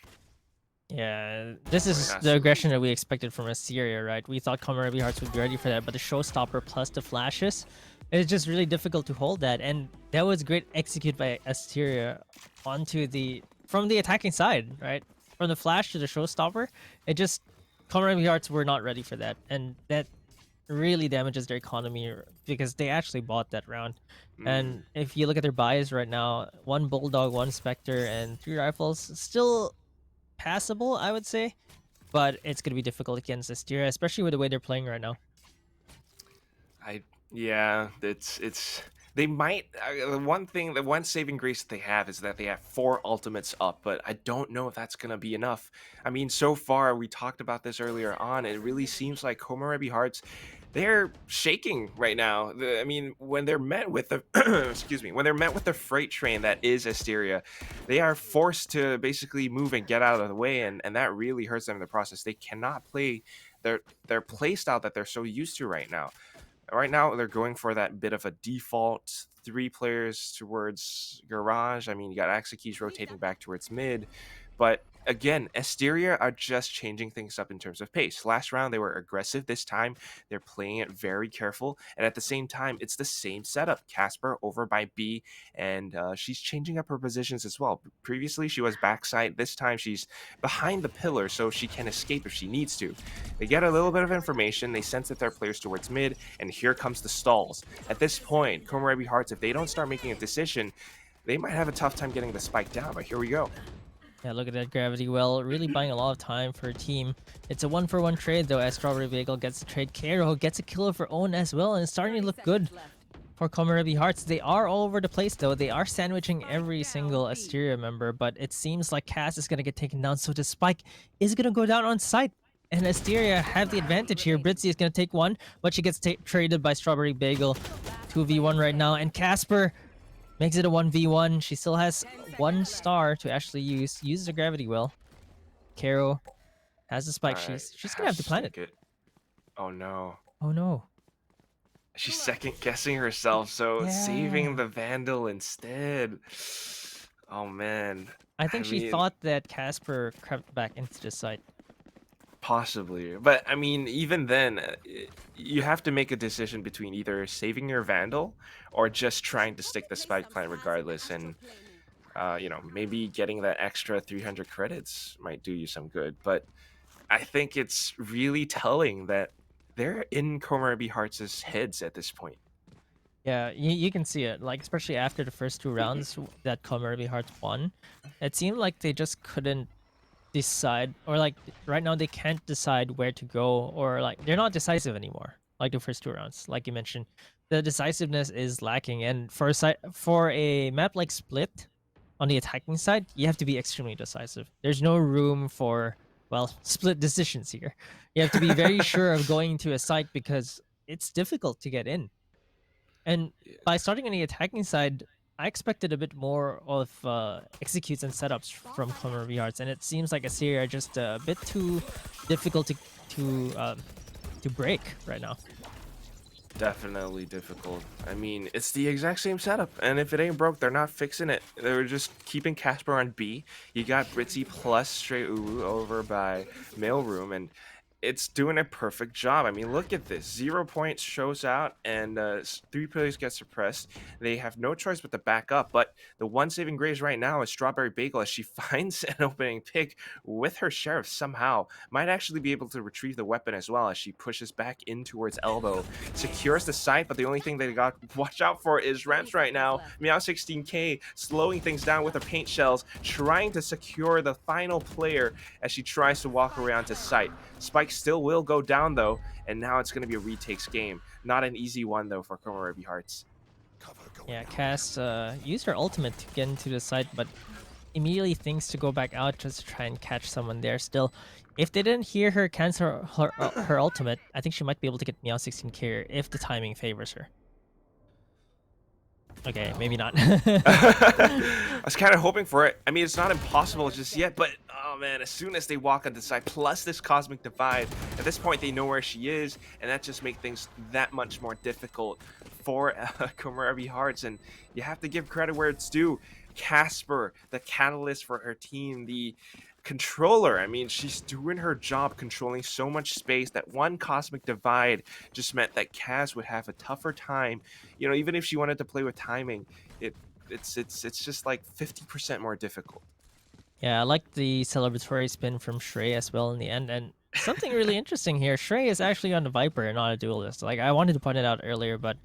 [SPEAKER 3] Yeah, this is the aggression that we expected from Asteria, right? We thought KOMOREBI Hearts would be ready for that, but the showstopper plus the flashes, it's just really difficult to hold that. And that was great execute by Asteria from the attacking side, right? From the flash to the showstopper, KOMOREBI Hearts were not ready for that, and that really damages their economy because they actually bought that round. And if you look at their buys right now, 1 Bulldog, 1 Spectre, and 3 rifles, still passable, I would say, but it's gonna be difficult against Asteria, especially with the way they're playing right now.
[SPEAKER 4] Yeah, it's they might the one saving grace that they have is that they have 4 ultimates up, but I don't know if that's gonna be enough. I mean, so far we talked about this earlier on, it really seems like KOMOREBI Hearts, they're shaking right now. I mean, when they're met with the excuse me, when they're met with the freight train that is Asteria, they are forced to basically move and get out of the way, and that really hurts them in the process. They cannot play their play style that they're so used to right now. Right now, they're going for that bit of a default 3 players towards Garage. I mean, you got Exekeys rotating back towards mid. But again, Asteria are just changing things up in terms of pace. Last round, they were aggressive. This time, they're playing it very careful. And at the same time, it's the same setup. Casper over by B, and she's changing up her positions as well. Previously, she was backside. This time, she's behind the pillar, so she can escape if she needs to. They get a little bit of information. They sense that their players towards mid, and here comes the stalls. At this point, KOMOREBI Hearts, if they don't start making a decision, they might have a tough time getting the spike down, but here we go.
[SPEAKER 3] Yeah, look at that gravity well, really buying a lot of time for her team. It's a 1-for-1 trade though, as Strawberry Bagel gets the trade. Kero gets a kill of her own as well, and it's starting to look good for KOMOREBI Hearts. They are all over the place though. They are sandwiching every single Asteria member, but it seems like Cass is gonna get taken down, so the spike is gonna go down on site. And Asteria have the advantage here. Britzy is gonna take one, but she gets traded by Strawberry Bagel. 2v1 right now, and Casper makes it a 1v1. She still has 1 star to actually use. Uses the gravity well. Kero has the spike.
[SPEAKER 4] Alright,
[SPEAKER 3] She's gonna have to plant it.
[SPEAKER 4] sneak Oh no.
[SPEAKER 3] Oh no.
[SPEAKER 4] She's second guessing herself, so
[SPEAKER 3] Yeah.
[SPEAKER 4] saving the Vandal instead. Oh man.
[SPEAKER 3] I think she
[SPEAKER 4] mean,
[SPEAKER 3] thought that Casper crept back into the site.
[SPEAKER 4] possibly. But I mean, even then, you have to make a decision between either saving your Vandal or just trying to stick the spike plant regardless. And, you know, maybe getting that extra 300 credits might do you some good. But I think it's really telling that they're in KOMOREBI Hearts' heads at this point.
[SPEAKER 3] Yeah, you can see it. Like, especially after the first 2 rounds that KOMOREBI Hearts won, it seemed like they just couldn't decide, or like right now they can't decide where to go, or like they're not decisive anymore. Like the first 2 rounds, like you mentioned, the decisiveness is lacking. And for a map like Split, on the attacking side, you have to be extremely decisive. There's no room for, well, split decisions here. You have to be very sure of going to a site because it's difficult to get in. And by starting on the attacking side, I expected a bit more of executes and setups from KOMOREBI Hearts, and it seems like Asteria are just a bit too difficult to break right now.
[SPEAKER 4] Definitely difficult. I mean, it's the exact same setup, and if it ain't broke, they're not fixing it. They're just keeping Casper on B. You got Britzy plus straight Uwu over by Mailroom, and it's doing a perfect job. I mean, look at this. 0 points shows out, and 3 players get suppressed. They have no choice but to back up, but the one saving grace right now is Strawberry Bagel, as she finds an opening pick with her Sheriff somehow. Might actually be able to retrieve the weapon as well, as she pushes back in towards Elbow. Secures the site, but the only thing they got to watch out for is Ramps right now. Meow 16K slowing things down with her paint shells, trying to secure the final player as she tries to walk around to site. Spike still will go down though, and now it's going to be a retakes game. Not an easy one though for KOMOREBI Hearts.
[SPEAKER 3] Yeah, Cass used her ultimate to get into the site, but immediately thinks to go back out just to try and catch someone there still. If they didn't hear her cancel her ultimate, I think she might be able to get Meow 16K if the timing favors her. Okay, maybe not.
[SPEAKER 4] I was kind of hoping for it. I mean, it's not impossible just yet, but oh man, as soon as they walk on the side, plus this Cosmic Divide, at this point they know where she is, and that just makes things that much more difficult for KOMOREBI Hearts. And you have to give credit where it's due. Casper, the catalyst for her team, the controller. I mean, she's doing her job, controlling so much space. That one Cosmic Divide just meant that Cass would have a tougher time. You know, even if she wanted to play with timing, it's just like 50% more difficult.
[SPEAKER 3] Yeah, I like the celebratory spin from Shrey as well in the end. And something really interesting here, Shrey is actually on the Viper and not a duelist. Like, I wanted to point it out earlier, but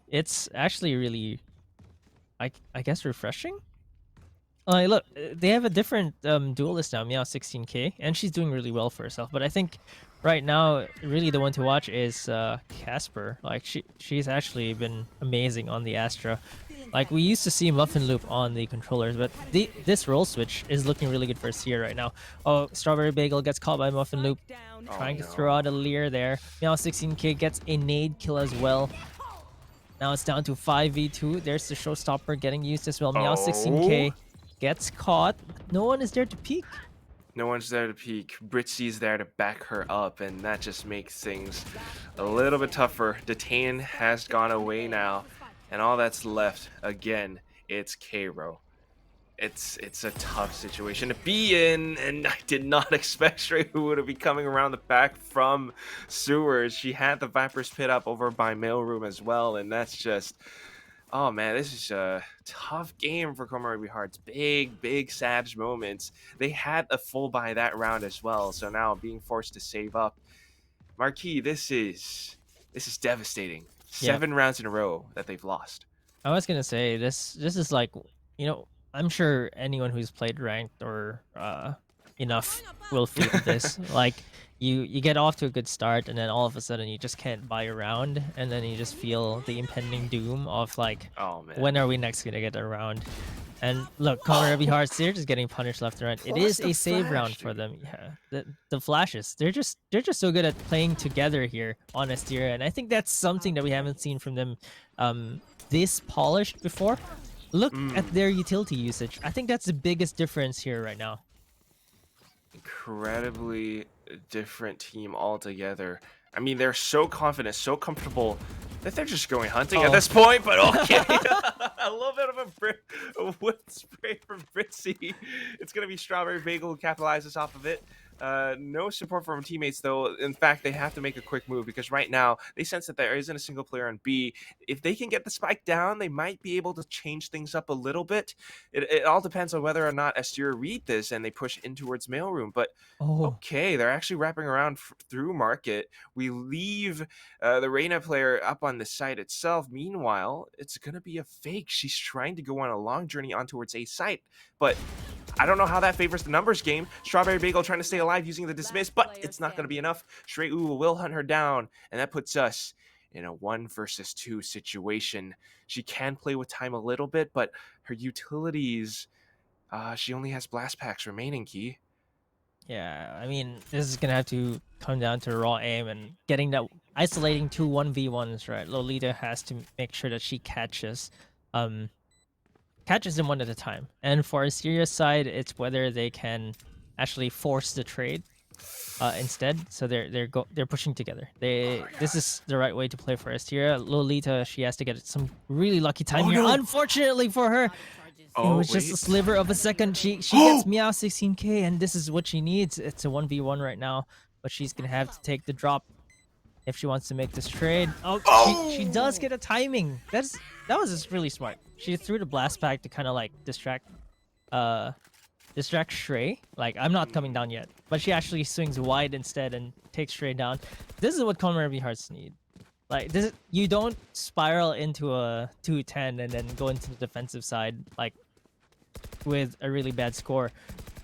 [SPEAKER 3] it's actually really, I guess, refreshing. Look, they have a different duelist now, Meow 16K, and she's doing really well for herself. But I think right now, really the one to watch is Casper. Like, she's actually been amazing on the Astra. Like, we used to see Muffin Loop on the controllers, but this role switch is looking really good for Seer right now. Oh, Strawberry Bagel gets caught by Muffin Loop, trying to throw out a Leer there. Meow 16K gets a nade kill as well. Now it's down to 5v2. There's the showstopper getting used as well. Meow 16K gets caught. No one is there to peek.
[SPEAKER 4] No one's there to peek. Britzy's there to back her up, and that just makes things a little bit tougher. Detain has gone away now, and all that's left, again, it's Cairo. It's a tough situation to be in, and I did not expect Stray who would be coming around the back from sewers. She had the Viper's Pit up over by Mailroom as well, and that's just... Oh man, this is a tough game for KOMOREBI Hearts. Big Sag moments. They had a full buy that round as well, so now being forced to save up. Marquis, this is devastating. 7 rounds in a row that they've lost.
[SPEAKER 3] I was gonna say this is like, you know, I'm sure anyone who's played ranked or enough will feel this. Like you get off to a good start, and then all of a sudden you just can't buy a round, and then you just feel the impending doom of like,
[SPEAKER 4] Oh man.
[SPEAKER 3] when are we next gonna get a round? And look, KOMOREBI Hearts, they're just getting punished left and right. It
[SPEAKER 4] Plus
[SPEAKER 3] is
[SPEAKER 4] the
[SPEAKER 3] a save
[SPEAKER 4] flash,
[SPEAKER 3] round for
[SPEAKER 4] dude.
[SPEAKER 3] them. Yeah, the flashes. They're just so good at playing together here on Asteria, and I think that's something that we haven't seen from them this polished before. Look at their utility usage. I think that's the biggest difference here right now.
[SPEAKER 4] Incredibly different team altogether. I mean, they're so confident, so comfortable that they're just going hunting at this point. But okay, a little bit of a wood spray from Britzy. It's gonna be Strawberry Bagel who capitalizes off of it. No support from teammates though. In fact, they have to make a quick move because right now they sense that there isn't a single player on B. If they can get the spike down, they might be able to change things up a little bit. It all depends on whether or not Asteria read this and they push in towards mailroom. But okay, they're actually wrapping around through market. We leave the Reyna player up on the site itself. Meanwhile, it's gonna be a fake. She's trying to go on a long journey on towards A site, but I don't know how that favors the numbers game. Strawberry Bagel trying to stay alive using the dismiss, but it's not going to be enough. Stray Uwu will hunt her down, and that puts us in a 1 versus 2 situation. She can play with time a little bit, but her utilities, she only has blast packs remaining, Key.
[SPEAKER 3] Yeah, I mean, this is gonna have to come down to raw aim and getting that isolating 2 1v1s, right? Lolita has to make sure that she catches them one at a time. And for Asteria's side, it's whether they can actually force the trade instead. So they're pushing together. This is the right way to play for Asteria. Lolita, she has to get some really lucky time here.
[SPEAKER 4] No.
[SPEAKER 3] Unfortunately for her, it was just a sliver of a second. She gets Meow 16k, and this is what she needs. It's a 1v1 right now, but she's gonna have to take the drop if she wants to make this trade. She does get a timing. That was just really smart. She threw the blast pack to kind of like distract Shrey. Like, I'm not coming down yet, but she actually swings wide instead and takes Shrey down. This is what KOMOREBI Hearts need. Like, you don't spiral into a 2-10 and then go into the defensive side like with a really bad score.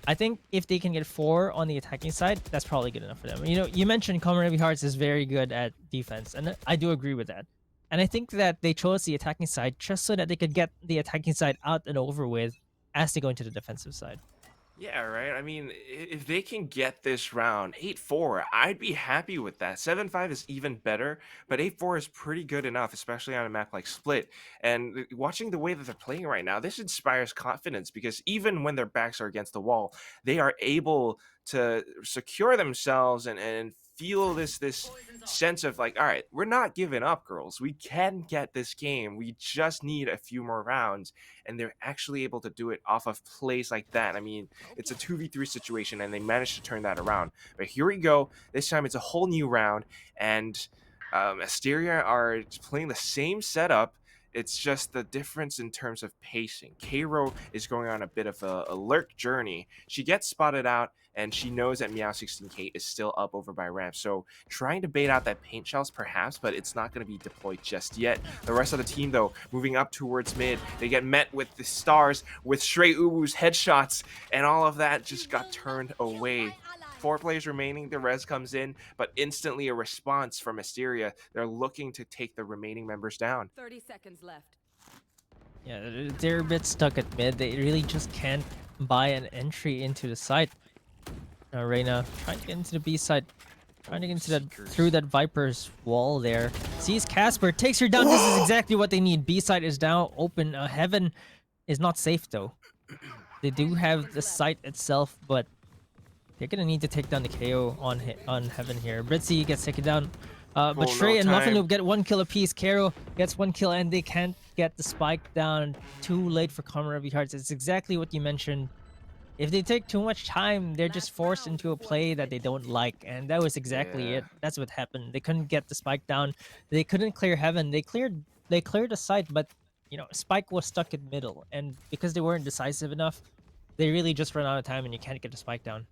[SPEAKER 3] I think if they can get 4 on the attacking side, that's probably good enough for them. You know, you mentioned KOMOREBI Hearts is very good at defense, and I do agree with that. And I think that they chose the attacking side just so that they could get the attacking side out and over with as they go into the defensive side.
[SPEAKER 4] Yeah, right. I mean, if they can get this round 8-4, I'd be happy with that. 7-5 is even better, but 8-4 is pretty good enough, especially on a map like Split. And watching the way that they're playing right now, this inspires confidence because even when their backs are against the wall, they are able to secure themselves and feel this sense of like, all right, we're not giving up, girls. We can get this game. We just need a few more rounds. And they're actually able to do it off of plays like that. I mean, it's a 2v3 situation, and they managed to turn that around. But here we go. This time it's a whole new round, and Asteria are playing the same setup. It's just the difference in terms of pacing. Cairo is going on a bit of a lurk journey. She gets spotted out, and she knows that Meow 16k is still up over by ramp. So trying to bait out that paint shells perhaps, but it's not going to be deployed just yet. The rest of the team, though, moving up towards mid. They get met with the stars, with Stray Uwu's headshots, and all of that just got turned away. 4 players remaining, the res comes in, but instantly a response from Asteria. They're looking to take the remaining members down.
[SPEAKER 5] 30 seconds left.
[SPEAKER 3] Yeah, they're a bit stuck at mid. They really just can't buy an entry into the site. Reyna trying to get into the B side, trying to get into through that Viper's wall there. Sees Casper, takes her down. This is exactly what they need. B side is now open. Heaven is not safe though. They do have the site itself, but they're gonna need to take down the KO on Heaven here. Britzy gets taken down, but Shrey and Muffin get 1 kill apiece. Karo gets 1 kill, and they can't get the spike down. Too late for KOMOREBI Hearts. It's exactly what you mentioned. If they take too much time, they're just forced into a play that they don't like, and that was exactly it. That's what happened. They couldn't get the spike down. They couldn't clear Heaven. They cleared the site, but you know, Spike was stuck in middle, and because they weren't decisive enough, they really just ran out of time, and you can't get the spike down.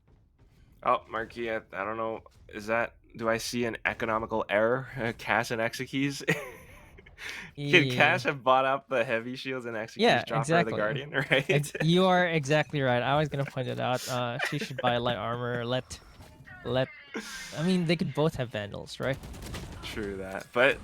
[SPEAKER 4] Oh, Marky, I don't know. Do I see an economical error? Cash and Exekeys? Could
[SPEAKER 3] Yeah,
[SPEAKER 4] Cash have bought up the heavy shields and
[SPEAKER 3] yeah,
[SPEAKER 4] executes drop her the
[SPEAKER 3] exactly.
[SPEAKER 4] Guardian, right?
[SPEAKER 3] You are exactly right. I was gonna point it out. She should buy light armor. Let. I mean, they could both have vandals, right?
[SPEAKER 4] True that, but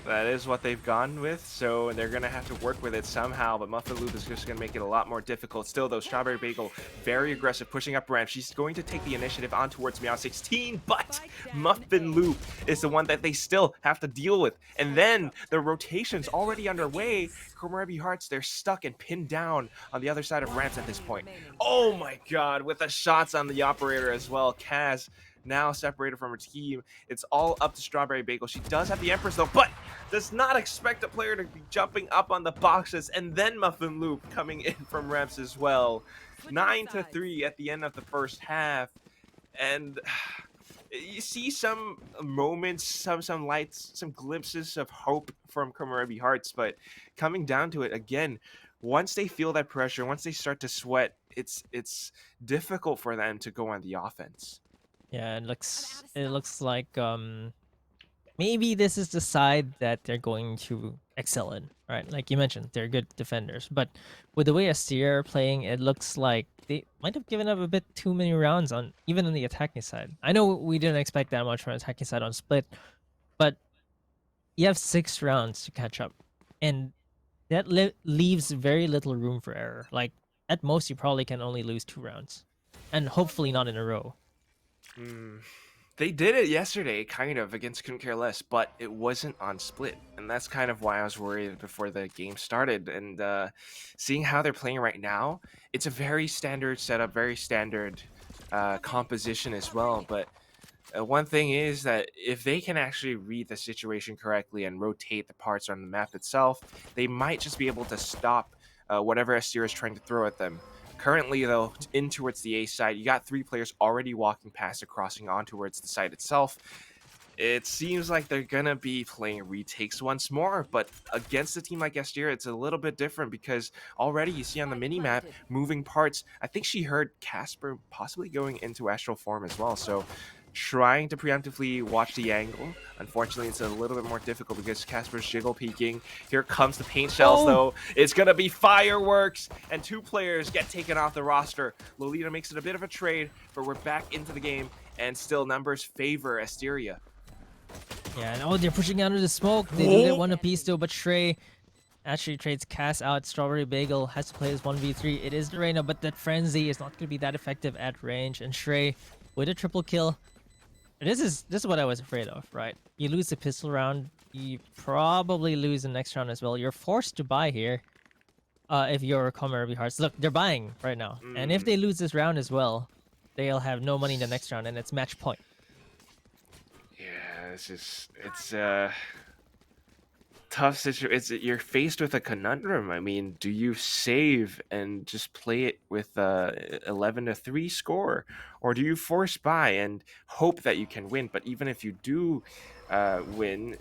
[SPEAKER 4] that is what they've gone with, so they're gonna have to work with it somehow. But Muffin Loop is just gonna make it a lot more difficult. Still, though, Strawberry Bagel very aggressive, pushing up ramp. She's going to take the initiative on towards Meow 16, but Muffin Loop is the one that they still have to deal with. And then the rotation's already underway. KOMOREBI Hearts, they're stuck and pinned down on the other side of ramps at this point. Oh my God! With the shots on the operator as well, Kaz now separated from her team. It's all up to Strawberry Bagel. She does have the Empress though, but does not expect a player to be jumping up on the boxes, and then Muffin Loop coming in from ramps as well. 9-3 at the end of the first half, and you see some moments, some lights, some glimpses of hope from KOMOREBI Hearts, but coming down to it again, once they feel that pressure, once they start to sweat, it's difficult for them to go on the offense.
[SPEAKER 3] Yeah, it looks like maybe this is the side that they're going to excel in, right? Like you mentioned, they're good defenders, but with the way Asteria are playing, it looks like they might have given up a bit too many rounds on even on the attacking side. I know we didn't expect that much from the attacking side on split, but you have 6 rounds to catch up, and that leaves very little room for error. Like at most, you probably can only lose 2 rounds, and hopefully not in a row.
[SPEAKER 4] They did it yesterday, kind of, against Couldn't Care Less, but it wasn't on split. And that's kind of why I was worried before the game started. And seeing how they're playing right now, it's a very standard setup, very standard composition as well. But one thing is that if they can actually read the situation correctly and rotate the parts on the map itself, they might just be able to stop whatever Asteria is trying to throw at them. Currently, though, in towards the A side, you got 3 players already walking past and crossing on towards the site itself. It seems like they're going to be playing retakes once more, but against a team like Asteria, it's a little bit different because already you see on the mini-map moving parts. I think she heard Casper possibly going into astral form as well, so trying to preemptively watch the angle. Unfortunately, it's a little bit more difficult because Casper's jiggle peeking. Here comes the paint shells, though. It's going to be fireworks, and 2 players get taken off the roster. Lolita makes it a bit of a trade, but we're back into the game, and still numbers favor Asteria.
[SPEAKER 3] Yeah, and oh, they're pushing out of the smoke. They do get 1 apiece though, but Shrey actually trades Cass out. Strawberry Bagel has to play this 1v3. It is the Reyna, but that Frenzy is not going to be that effective at range, and Shrey with a triple kill. This is what I was afraid of, right? You lose the pistol round, you probably lose the next round as well. You're forced to buy here if you're KOMOREBI Hearts. Look, they're buying right now. And if they lose this round as well, they'll have no money in the next round, and it's match point.
[SPEAKER 4] Yeah, it's tough situation. You're faced with a conundrum. I mean, do you save and just play it with 11-3 score, or do you force buy and hope that you can win? But even if you do win,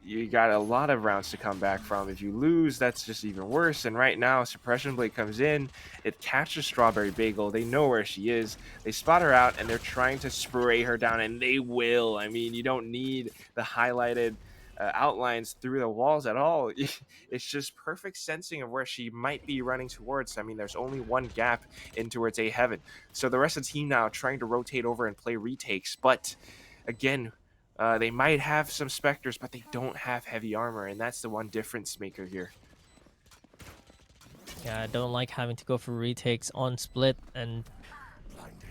[SPEAKER 4] you got a lot of rounds to come back from. If you lose, that's just even worse. And right now, Suppression Blade comes in. It catches Strawberry Bagel. They know where she is. They spot her out, and they're trying to spray her down, and they will. I mean, you don't need the highlighted outlines through the walls at all. It's just perfect sensing of where she might be running towards. I mean, there's only 1 gap in towards A heaven. So the rest of the team now trying to rotate over and play retakes. But again, they might have some Spectres, but they don't have heavy armor, and that's the one difference maker here.
[SPEAKER 3] Yeah, I don't like having to go for retakes on split, and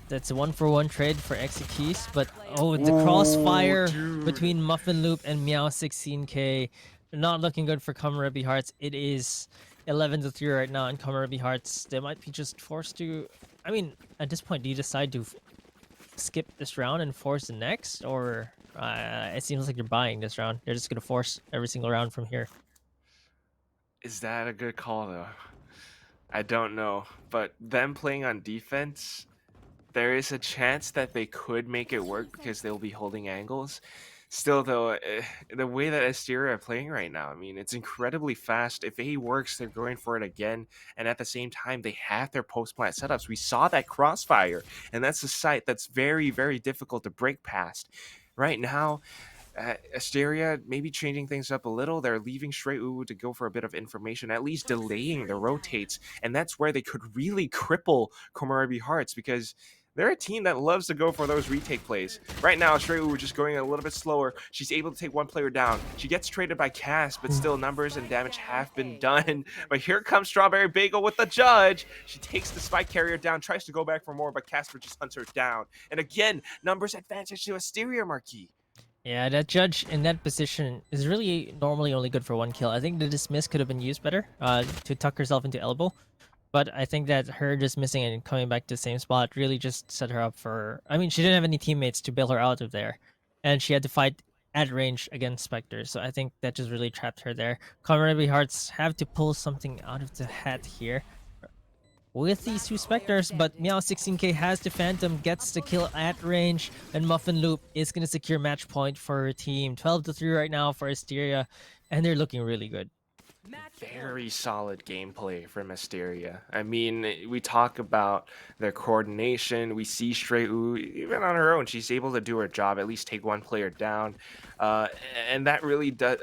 [SPEAKER 3] that's a 1-for-1 trade for Exekeys, but oh, the crossfire between Muffin Loop and Meow 16k, not looking good for KOMOREBI Hearts. It is 11-3 right now, and KOMOREBI Hearts, they might be just forced to. I mean, at this point, do you decide to skip this round and force the next, or it seems like you're buying this round? They're just gonna force every single round from here.
[SPEAKER 4] Is that a good call though? I don't know, but them playing on defense, there is a chance that they could make it work because they'll be holding angles. Still, though, the way that Asteria are playing right now, I mean, it's incredibly fast. If A works, they're going for it again. And at the same time, they have their post-plant setups. We saw that crossfire, and that's a site that's very, very difficult to break past. Right now, Asteria maybe changing things up a little. They're leaving Shrey Uwu to go for a bit of information, at least delaying the rotates, and that's where they could really cripple KOMOREBI Hearts, because they're a team that loves to go for those retake plays. Right now, Shrey Uwu just going a little bit slower. She's able to take one player down. She gets traded by Cass, but still numbers and damage have been done. But here comes Strawberry Bagel with the judge. She takes the spike carrier down, tries to go back for more, but Casper just hunts her down. And again, numbers advantage to Asteria, Marquis.
[SPEAKER 3] Yeah, that judge in that position is really normally only good for one kill. I think the dismiss could have been used better to tuck herself into elbow. But I think that her just missing and coming back to the same spot really just set her up for... I mean, she didn't have any teammates to bail her out of there. And she had to fight at range against Spectre. So I think that just really trapped her there. KOMOREBI Hearts have to pull something out of the hat here with these two Spectres, but Meow16k has the Phantom, gets the kill at range, and Muffin Loop is going to secure match point for her team. 12-3 right now for Asteria, and they're looking really good.
[SPEAKER 4] Very solid gameplay from Asteria. I mean, we talk about their coordination. We see Shrey Uwu, even on her own, she's able to do her job, at least take one player down. And that really did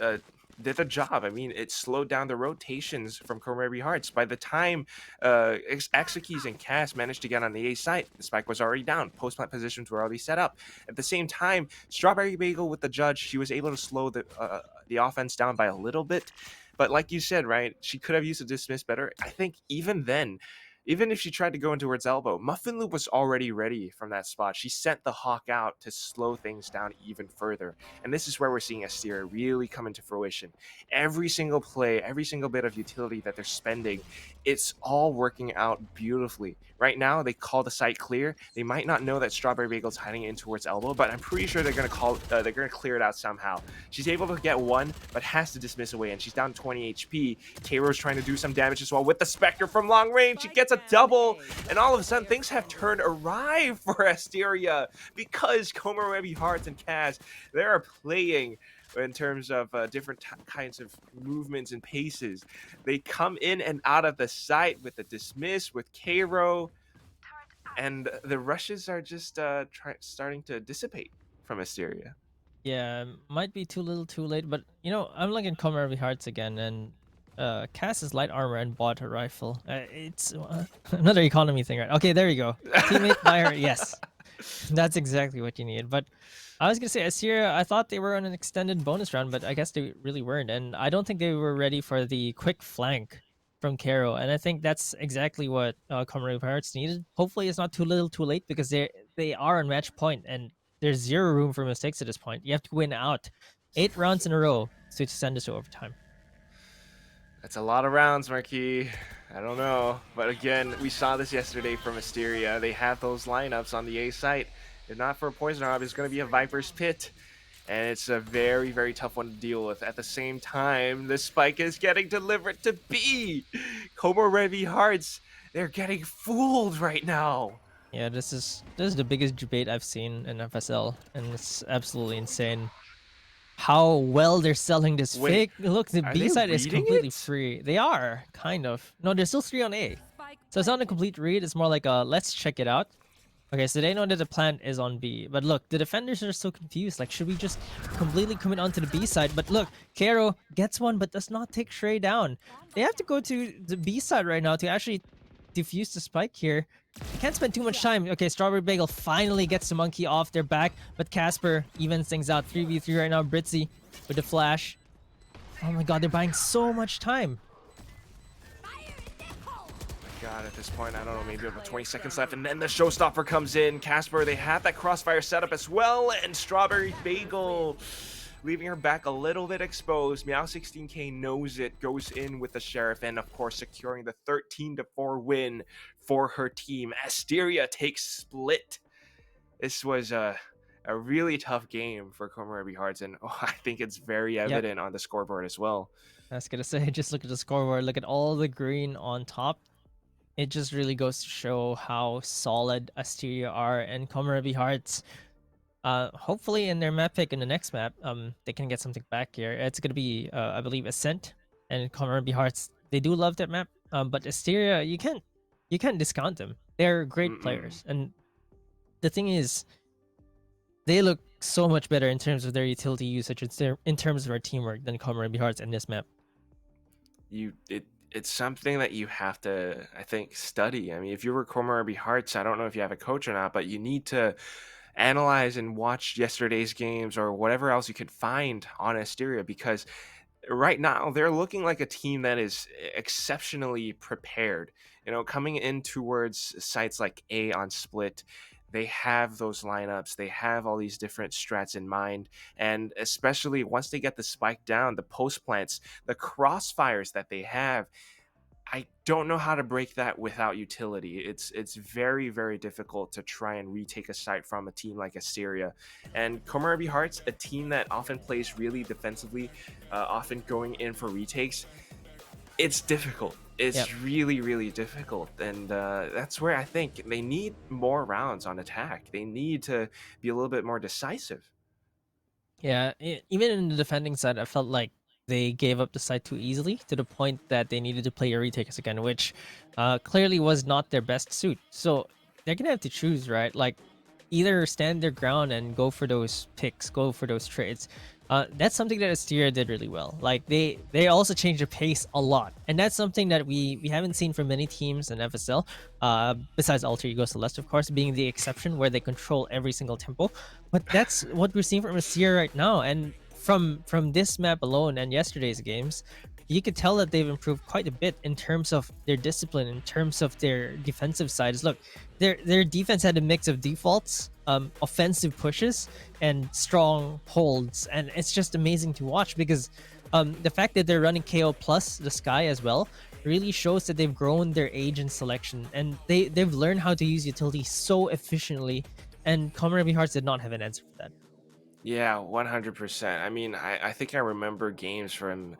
[SPEAKER 4] the job. I mean, it slowed down the rotations from KOMOREBI Hearts. By the time Exekis and Cass managed to get on the A site, the spike was already down. Post-plant positions were already set up. At the same time, Strawberry Bagel with the judge, she was able to slow the offense down by a little bit. But like you said, right, she could have used a dismiss better. I think even then, even if she tried to go into towards elbow, Muffin Loop was already ready from that spot. She sent the Hawk out to slow things down even further. And this is where we're seeing Asteria really come into fruition. Every single play, every single bit of utility that they're spending, it's all working out beautifully. Right now, they call the site clear. They might not know that Strawberry Bagel's hiding in towards elbow, but I'm pretty sure they're gonna clear it out somehow. She's able to get one, but has to dismiss away, and she's down 20 HP. Kairo's trying to do some damage as well with the Spectre from long range. She gets a double, and all of a sudden things have turned awry for Asteria, because KOMOREBI Hearts and Cass, they are playing in terms of different kinds of movements and paces. They come in and out of the site with the dismiss, with Kairo, and the rushes are just starting to dissipate from Asteria.
[SPEAKER 3] Yeah, might be too little too late, but you know, I'm looking at KOMOREBI Hearts again, and Cass is light armor and bought a rifle. It's another economy thing, right? Okay, there you go. Teammate buy her. Yes, that's exactly what you need. But I was gonna say Asteria, I thought they were on an extended bonus round, but I guess they really weren't, and I don't think they were ready for the quick flank from Kairo, and I think that's exactly what KOMOREBI Hearts needed. Hopefully, it's not too little too late, because they are on match point, and there's zero room for mistakes at this point. You have to win out 8 rounds in a row to send us to overtime.
[SPEAKER 4] That's a lot of rounds, Marquis. I don't know. But again, we saw this yesterday from Asteria. They have those lineups on the A site. If not for a Poison Orb, it's going to be a Viper's Pit. And it's a very, very tough one to deal with. At the same time, the spike is getting delivered to B. KOMOREBI Hearts, they're getting fooled right now.
[SPEAKER 3] Yeah, this is the biggest debate I've seen in FSL, and it's absolutely insane how well they're selling this fake. Look, the B side is completely free. They are, kind of. No, there's still 3 on A. So it's not a complete read, it's more like a let's check it out. Okay, so they know that the plant is on B. But look, the defenders are so confused. Like, should we just completely commit onto the B side? But look, Kairo gets one but does not take Shrey down. They have to go to the B side right now to actually defuse the spike here. They can't spend too much time. Okay, Strawberry Bagel finally gets the monkey off their back, but Casper evens things out. 3v3 right now. Britzy with the flash. Oh my god, they're buying so much time.
[SPEAKER 4] God, at this point, I don't know, maybe about 20 seconds left, and then the showstopper comes in. Casper, they have that crossfire setup as well, and Strawberry Bagel leaving her back a little bit exposed. Meow16k knows it, goes in with the Sheriff, and of course securing the 13-4 win for her team. Asteria takes split. This was a really tough game for KOMOREBI Hearts, and I think it's very evident on the scoreboard as well.
[SPEAKER 3] I was gonna say, just look at the scoreboard, look at all the green on top. It just really goes to show how solid Asteria are, and KOMOREBI Hearts, hopefully in their map pick in the next map, they can get something back here. It's gonna be, I believe, Ascent, and KOMOREBI Hearts, they do love that map, but Asteria, you can't discount them. They're great players, and the thing is, they look so much better in terms of their utility usage, in terms of their teamwork than KOMOREBI Hearts in this map.
[SPEAKER 4] It's something that you have to, I think, study. I mean, if you were KOMOREBI Hearts, I don't know if you have a coach or not, but you need to analyze and watch yesterday's games or whatever else you could find on Asteria, because right now they're looking like a team that is exceptionally prepared. You know, coming in towards sites like A on Split, they have those lineups, they have all these different strats in mind, and especially once they get the spike down, the post plants, the crossfires that they have, I don't know how to break that without utility. It's very, very difficult to try and retake a site from a team like Asteria. And KOMOREBI Hearts, a team that often plays really defensively, often going in for retakes, it's difficult. It's
[SPEAKER 3] Yep.
[SPEAKER 4] really, really difficult. And that's where I think they need more rounds on attack. They need to be a little bit more decisive.
[SPEAKER 3] Yeah, even in the defending side, I felt like they gave up the side too easily to the point that they needed to play a retakes again, which clearly was not their best suit. So they're gonna have to choose, right? Like either stand their ground and go for those picks, go for those trades. That's something that Asteria did really well. Like they also changed the pace a lot, and that's something that we haven't seen from many teams in FSL. Besides Alter Ego Celeste, of course, being the exception where they control every single tempo. But that's what we're seeing from Asteria right now, and from this map alone and yesterday's games, you could tell that they've improved quite a bit in terms of their discipline, in terms of their defensive sides. Look, their defense had a mix of defaults, offensive pushes, and strong holds, and it's just amazing to watch because the fact that they're running KO plus the Sky as well really shows that they've grown their age and selection, and they've learned how to use utility so efficiently. And KOMOREBI Hearts did not have an answer for that.
[SPEAKER 4] Yeah, 100%. I mean, I think I remember games from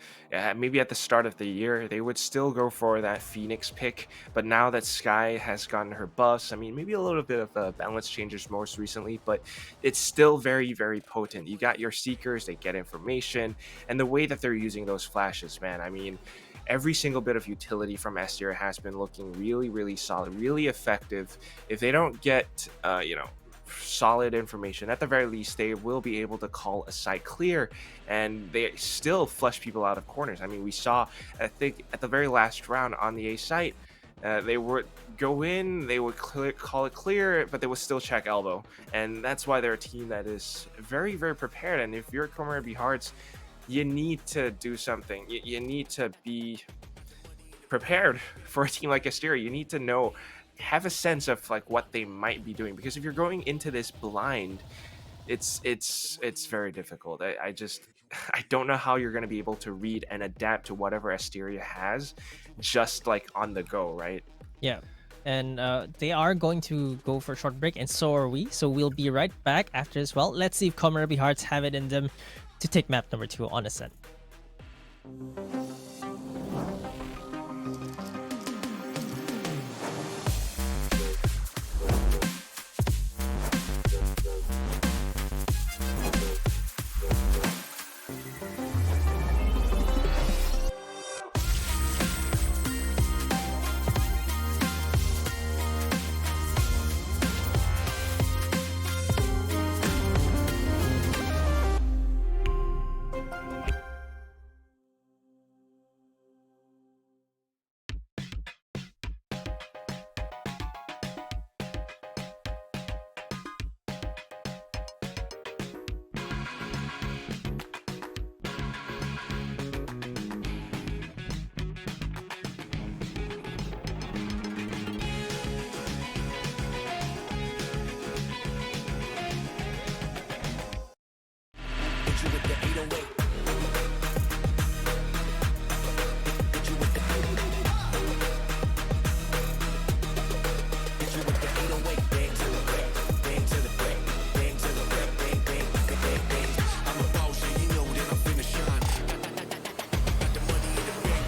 [SPEAKER 4] maybe at the start of the year, they would still go for that Phoenix pick. But now that Sky has gotten her buffs, I mean, maybe a little bit of balance changes most recently, but it's still very, very potent. You got your Seekers, they get information, and the way that they're using those flashes, man, I mean, every single bit of utility from Asteria has been looking really, really solid, really effective. If they don't get, solid information, at the very least they will be able to call a site clear, and they still flush people out of corners. I mean, we saw, I think at the very last round on the A site, they would go in, they would call it clear, but they would still check elbow, and that's why they're a team that is very, very prepared. And if you're KOMOREBI Hearts, you need to do something. You need to be prepared for a team like Asteria. You need to know, have a sense of like what they might be doing, because if you're going into this blind, it's very difficult. I just I don't know how you're going to be able to read and adapt to whatever Asteria has, just like on the go, right?
[SPEAKER 3] Yeah. And they are going to go for a short break, and so are we. So we'll be right back after as well. Let's see if KOMOREBI Hearts have it in them to take map number 2 on Ascent.
[SPEAKER 1] Hit you with the 808. Hit you with the 808. Bang to the break, bang to the break, bang to the break, bang, bang, bang, bang, bang. I'm a boss, yeah, you know that I'm finna shine. Got the money in the bank.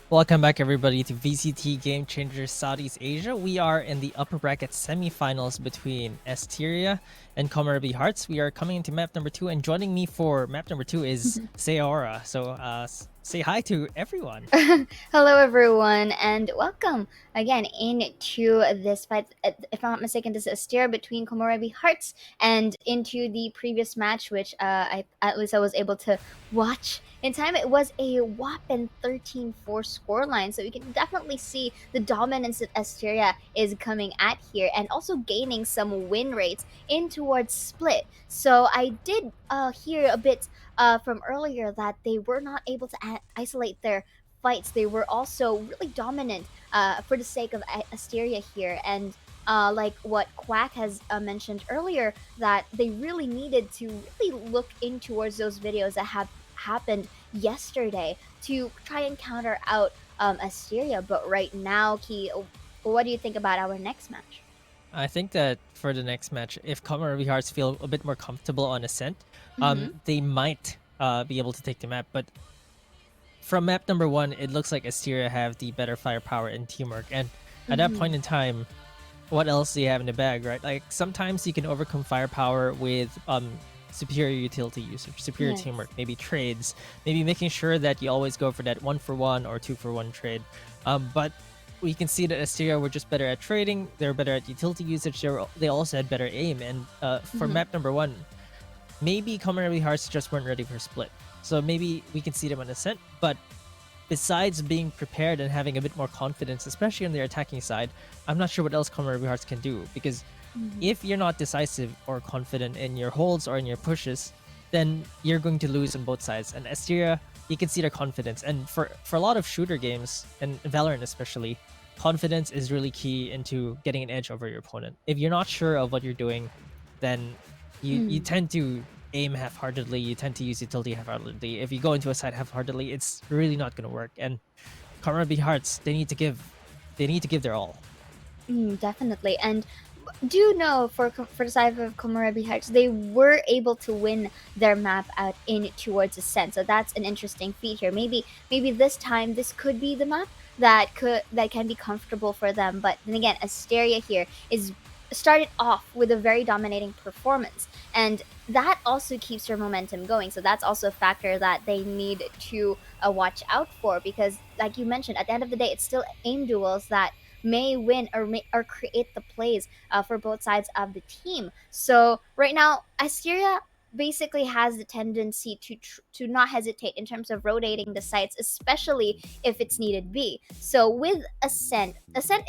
[SPEAKER 3] Welcome back, everybody, to VCT Game Changers Southeast Asia. We are in the upper bracket semifinals between Asteria and KOMOREBI Hearts. We are coming into map number 2, and joining me for map number 2 is Seora. So, say hi to everyone.
[SPEAKER 5] Hello, everyone, and welcome again into this fight. If I'm not mistaken, this is a steer between KOMOREBI Hearts, and into the previous match, which at least I was able to watch in time. It was a whopping 13-4 scoreline, so you can definitely see the dominance that Asteria is coming at here, and also gaining some win rates in towards split. So I did hear a bit from earlier that they were not able to isolate their fights. They were also really dominant for the sake of Asteria here. And like what Quack has mentioned earlier, that they really needed to really look in towards those videos that have happened yesterday to try and counter out Asteria. But right now, Key, what do you think about our next match?
[SPEAKER 3] I think that for the next match, if KOMOREBI Hearts feel a bit more comfortable on Ascent, they might be able to take the map. But from map number 1, it looks like Asteria have the better firepower and teamwork. And at that point in time, what else do you have in the bag, right? Like, sometimes you can overcome firepower with superior utility usage, superior teamwork, maybe trades, maybe making sure that you always go for that 1-for-1 or 2-for-1 trade. But we can see that Asteria were just better at trading, they're better at utility usage, they also had better aim. And for map number 1, maybe KOMOREBI Hearts just weren't ready for split. So maybe we can see them on Ascent, but besides being prepared and having a bit more confidence, especially on their attacking side, I'm not sure what else KOMOREBI Hearts can do, because if you're not decisive or confident in your holds or in your pushes, then you're going to lose on both sides. And Asteria, you can see their confidence. And for a lot of shooter games, and Valorant especially, confidence is really key into getting an edge over your opponent. If you're not sure of what you're doing, then you tend to aim half-heartedly, you tend to use utility half-heartedly. If you go into a side half-heartedly, it's really not going to work. And KOMOREBI Hearts, they need to give their all.
[SPEAKER 5] Definitely. And do know for the side of KOMOREBI Hearts, they were able to win their map out in towards Ascent. So that's an interesting feat here. Maybe this time this could be the map that can be comfortable for them. But then again, Asteria here is started off with a very dominating performance, and that also keeps their momentum going. So that's also a factor that they need to watch out for, because like you mentioned, at the end of the day, it's still aim duels that may win or create the plays for both sides of the team. So right now, Asteria basically has the tendency to not hesitate in terms of rotating the sites, especially if it's needed be. So with Ascent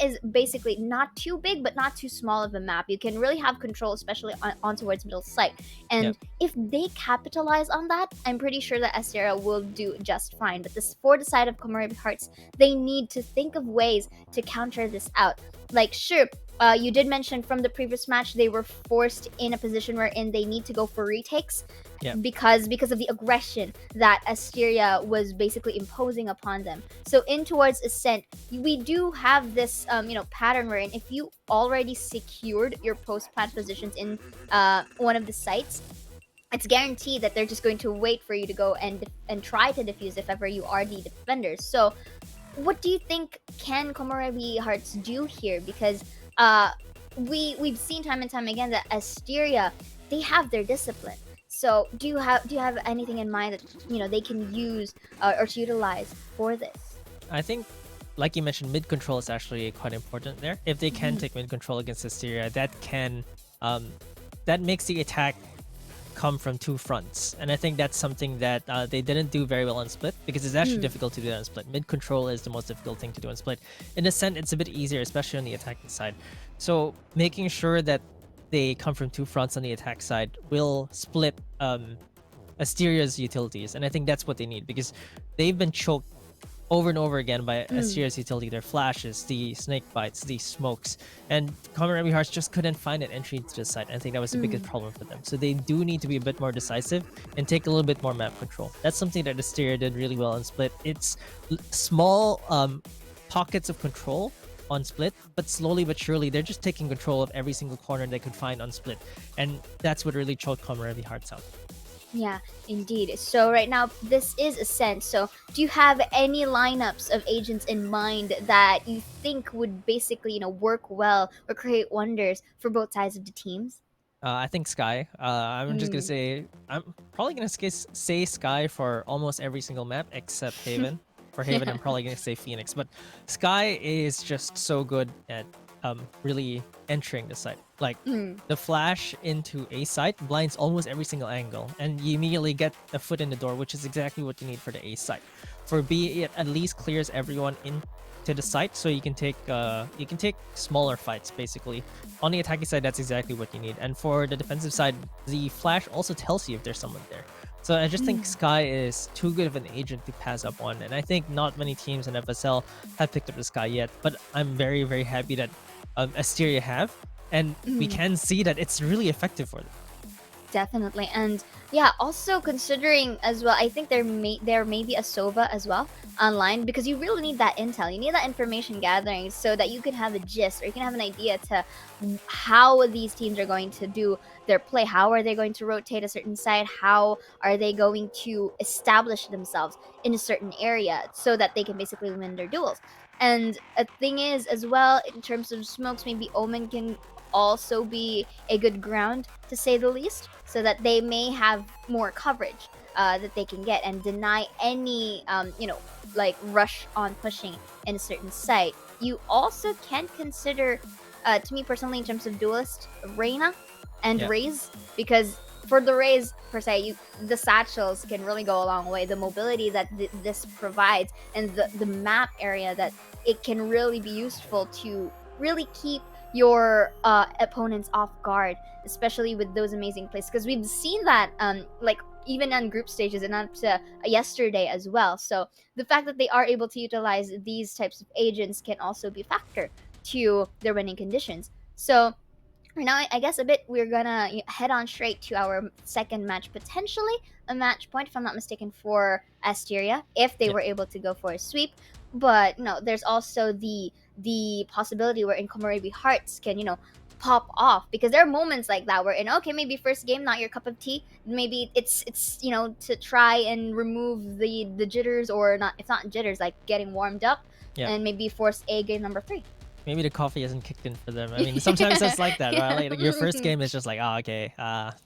[SPEAKER 5] is basically not too big but not too small of a map. You can really have control, especially on towards middle site. And if they capitalize on that, I'm pretty sure that Asteria will do just fine. But for the side of KOMOREBI Hearts, they need to think of ways to counter this out. Like, sure, you did mention from the previous match they were forced in a position wherein they need to go for retakes because of the aggression that Asteria was basically imposing upon them. So in towards Ascent, we do have this pattern wherein if you already secured your post-plant positions in one of the sites, it's guaranteed that they're just going to wait for you to go and try to defuse if ever you are the defenders. So what do you think can KOMOREBI Hearts do here? Because we've seen time and time again that Asteria, they have their discipline. So do you have anything in mind that they can use or to utilize for this?
[SPEAKER 3] I think, like you mentioned, mid control is actually quite important there. If they can take mid control against Asteria, that can that makes the attack come from two fronts, and I think that's something that they didn't do very well on Split, because it's actually difficult to do that on Split. Mid control is the most difficult thing to do on Split. In Ascent, it's a bit easier, especially on the attacking side. So making sure that they come from two fronts on the attack side will split Asteria's utilities, and I think that's what they need, because they've been choked over and over again by Asteria's utility, their flashes, the snake bites, the smokes, and KOMOREBI Hearts just couldn't find an entry to the site. I think that was the biggest problem for them. So they do need to be a bit more decisive and take a little bit more map control. That's something that Asteria did really well on Split. It's small pockets of control on Split, but slowly but surely they're just taking control of every single corner they could find on Split, and that's what really choked KOMOREBI Hearts out.
[SPEAKER 5] Yeah, indeed. So right now, this is Ascent. So do you have any lineups of agents in mind that you think would basically, work well or create wonders for both sides of the teams?
[SPEAKER 3] I think Sky. I'm just gonna
[SPEAKER 5] Mm.
[SPEAKER 3] say I'm probably gonna say Sky for almost every single map except Haven. For Haven,
[SPEAKER 5] Yeah.
[SPEAKER 3] I'm probably gonna say Phoenix, but Sky is just so good at really entering the site. Like
[SPEAKER 5] Mm.
[SPEAKER 3] the flash into a site blinds almost every single angle, and you immediately get a foot in the door, which is exactly what you need for the A site. For B, it at least clears everyone into the site, so you can take smaller fights basically. On the attacking side, that's exactly what you need. And for the defensive side, the flash also tells you if there's someone there. So I just think Sky is too good of an agent to pass up on, and I think not many teams in FSL have picked up the Sky yet. But I'm very, very happy that Asteria have, and we
[SPEAKER 5] Mm.
[SPEAKER 3] can see that it's really effective for them.
[SPEAKER 5] Definitely, and yeah, also considering as well, I think there may be a Sova as well online because you really need that intel. You need that information gathering so that you can have a gist or you can have an idea to how these teams are going to do their play. How are they going to rotate a certain side? How are they going to establish themselves in a certain area so that they can basically win their duels? And a thing is, as well, in terms of smokes, maybe Omen can also be a good ground to say the least, so that they may have more coverage that they can get and deny any like rush on pushing in a certain site. You also can consider, to me personally, in terms of duelist, Reina and
[SPEAKER 3] Yeah.
[SPEAKER 5] Raze, because for the Raze per se, the satchels can really go a long way. The mobility that this provides and the map area that it can really be useful to really keep your opponents off guard, especially with those amazing plays. Because we've seen that, like even on group stages and up to yesterday as well. So the fact that they are able to utilize these types of agents can also be a factor to their winning conditions. So right now, I guess a bit we're gonna head on straight to our second match, potentially a match point, if I'm not mistaken, for Asteria, if they
[SPEAKER 3] Yeah.
[SPEAKER 5] were able to go for a sweep. But no, there's also the possibility where in KOMOREBI Hearts can pop off, because there are moments like that where in okay, maybe first game not your cup of tea, maybe it's to try and remove the jitters, or not, if not jitters, like getting warmed up,
[SPEAKER 3] Yeah.
[SPEAKER 5] and maybe force a game number 3.
[SPEAKER 3] Maybe the coffee hasn't kicked in for them. I mean, sometimes it's like that, right? Like your first game is just like, oh, okay,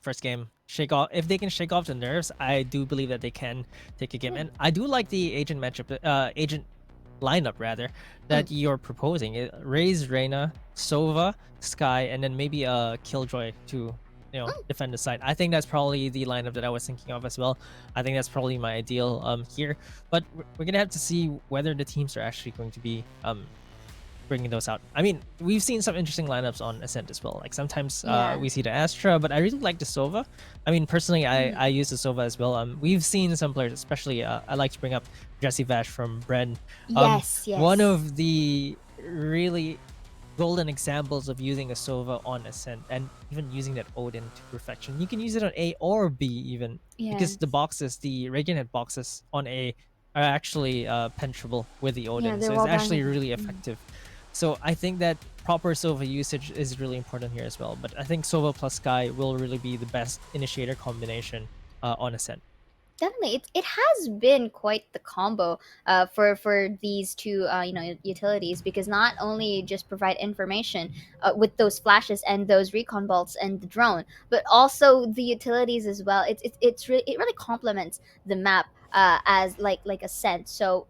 [SPEAKER 3] first game, shake off. If they can shake off the nerves, I do believe that they can take a game. And I do like the agent matchup, agent lineup rather, that you're proposing. Raze, Reyna, Sova, Sky, and then maybe a Killjoy to defend the side. I think that's probably the lineup that I was thinking of as well. I think that's probably my ideal here. But we're gonna have to see whether the teams are actually going to be bringing those out. I mean, we've seen some interesting lineups on Ascent as well. Like sometimes
[SPEAKER 5] Yeah.
[SPEAKER 3] we see the Astra, but I really like the Sova. I mean, personally, I use the Sova as well. We've seen some players, especially I like to bring up Jesse Vash from Bren.
[SPEAKER 5] Yes, yes.
[SPEAKER 3] One of the really golden examples of using a Sova on Ascent and even using that Odin to perfection. You can use it on A or B even, because the boxes, the Radiant boxes on A are actually penetrable with the Odin.
[SPEAKER 5] they're
[SPEAKER 3] So
[SPEAKER 5] well
[SPEAKER 3] it's actually
[SPEAKER 5] balanced.
[SPEAKER 3] really effective. So I think that proper Sova usage is really important here as well. But I think Sova plus Sky will really be the best initiator combination on Ascent.
[SPEAKER 5] Definitely, it has been quite the combo for these two utilities, because not only just provide information with those flashes and those recon bolts and the drone, but also the utilities as well. It really complements the map as like Ascent. So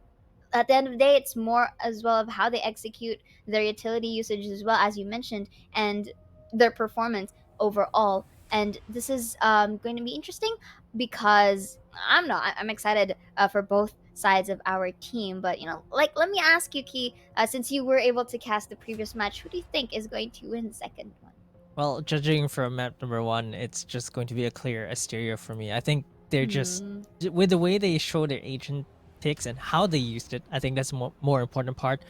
[SPEAKER 5] at the end of the day, it's more as well of how they execute their utility usage as well, as you mentioned, and their performance overall. And this is going to be interesting, because I'm excited for both sides of our team. But like, let me ask you, Key, since you were able to cast the previous match, who do you think is going to win the second one?
[SPEAKER 3] Well, judging from map number 1, it's just going to be a clear Asteria for me. I think they're just, with the way they show their agent picks and how they used it, I think that's more important part.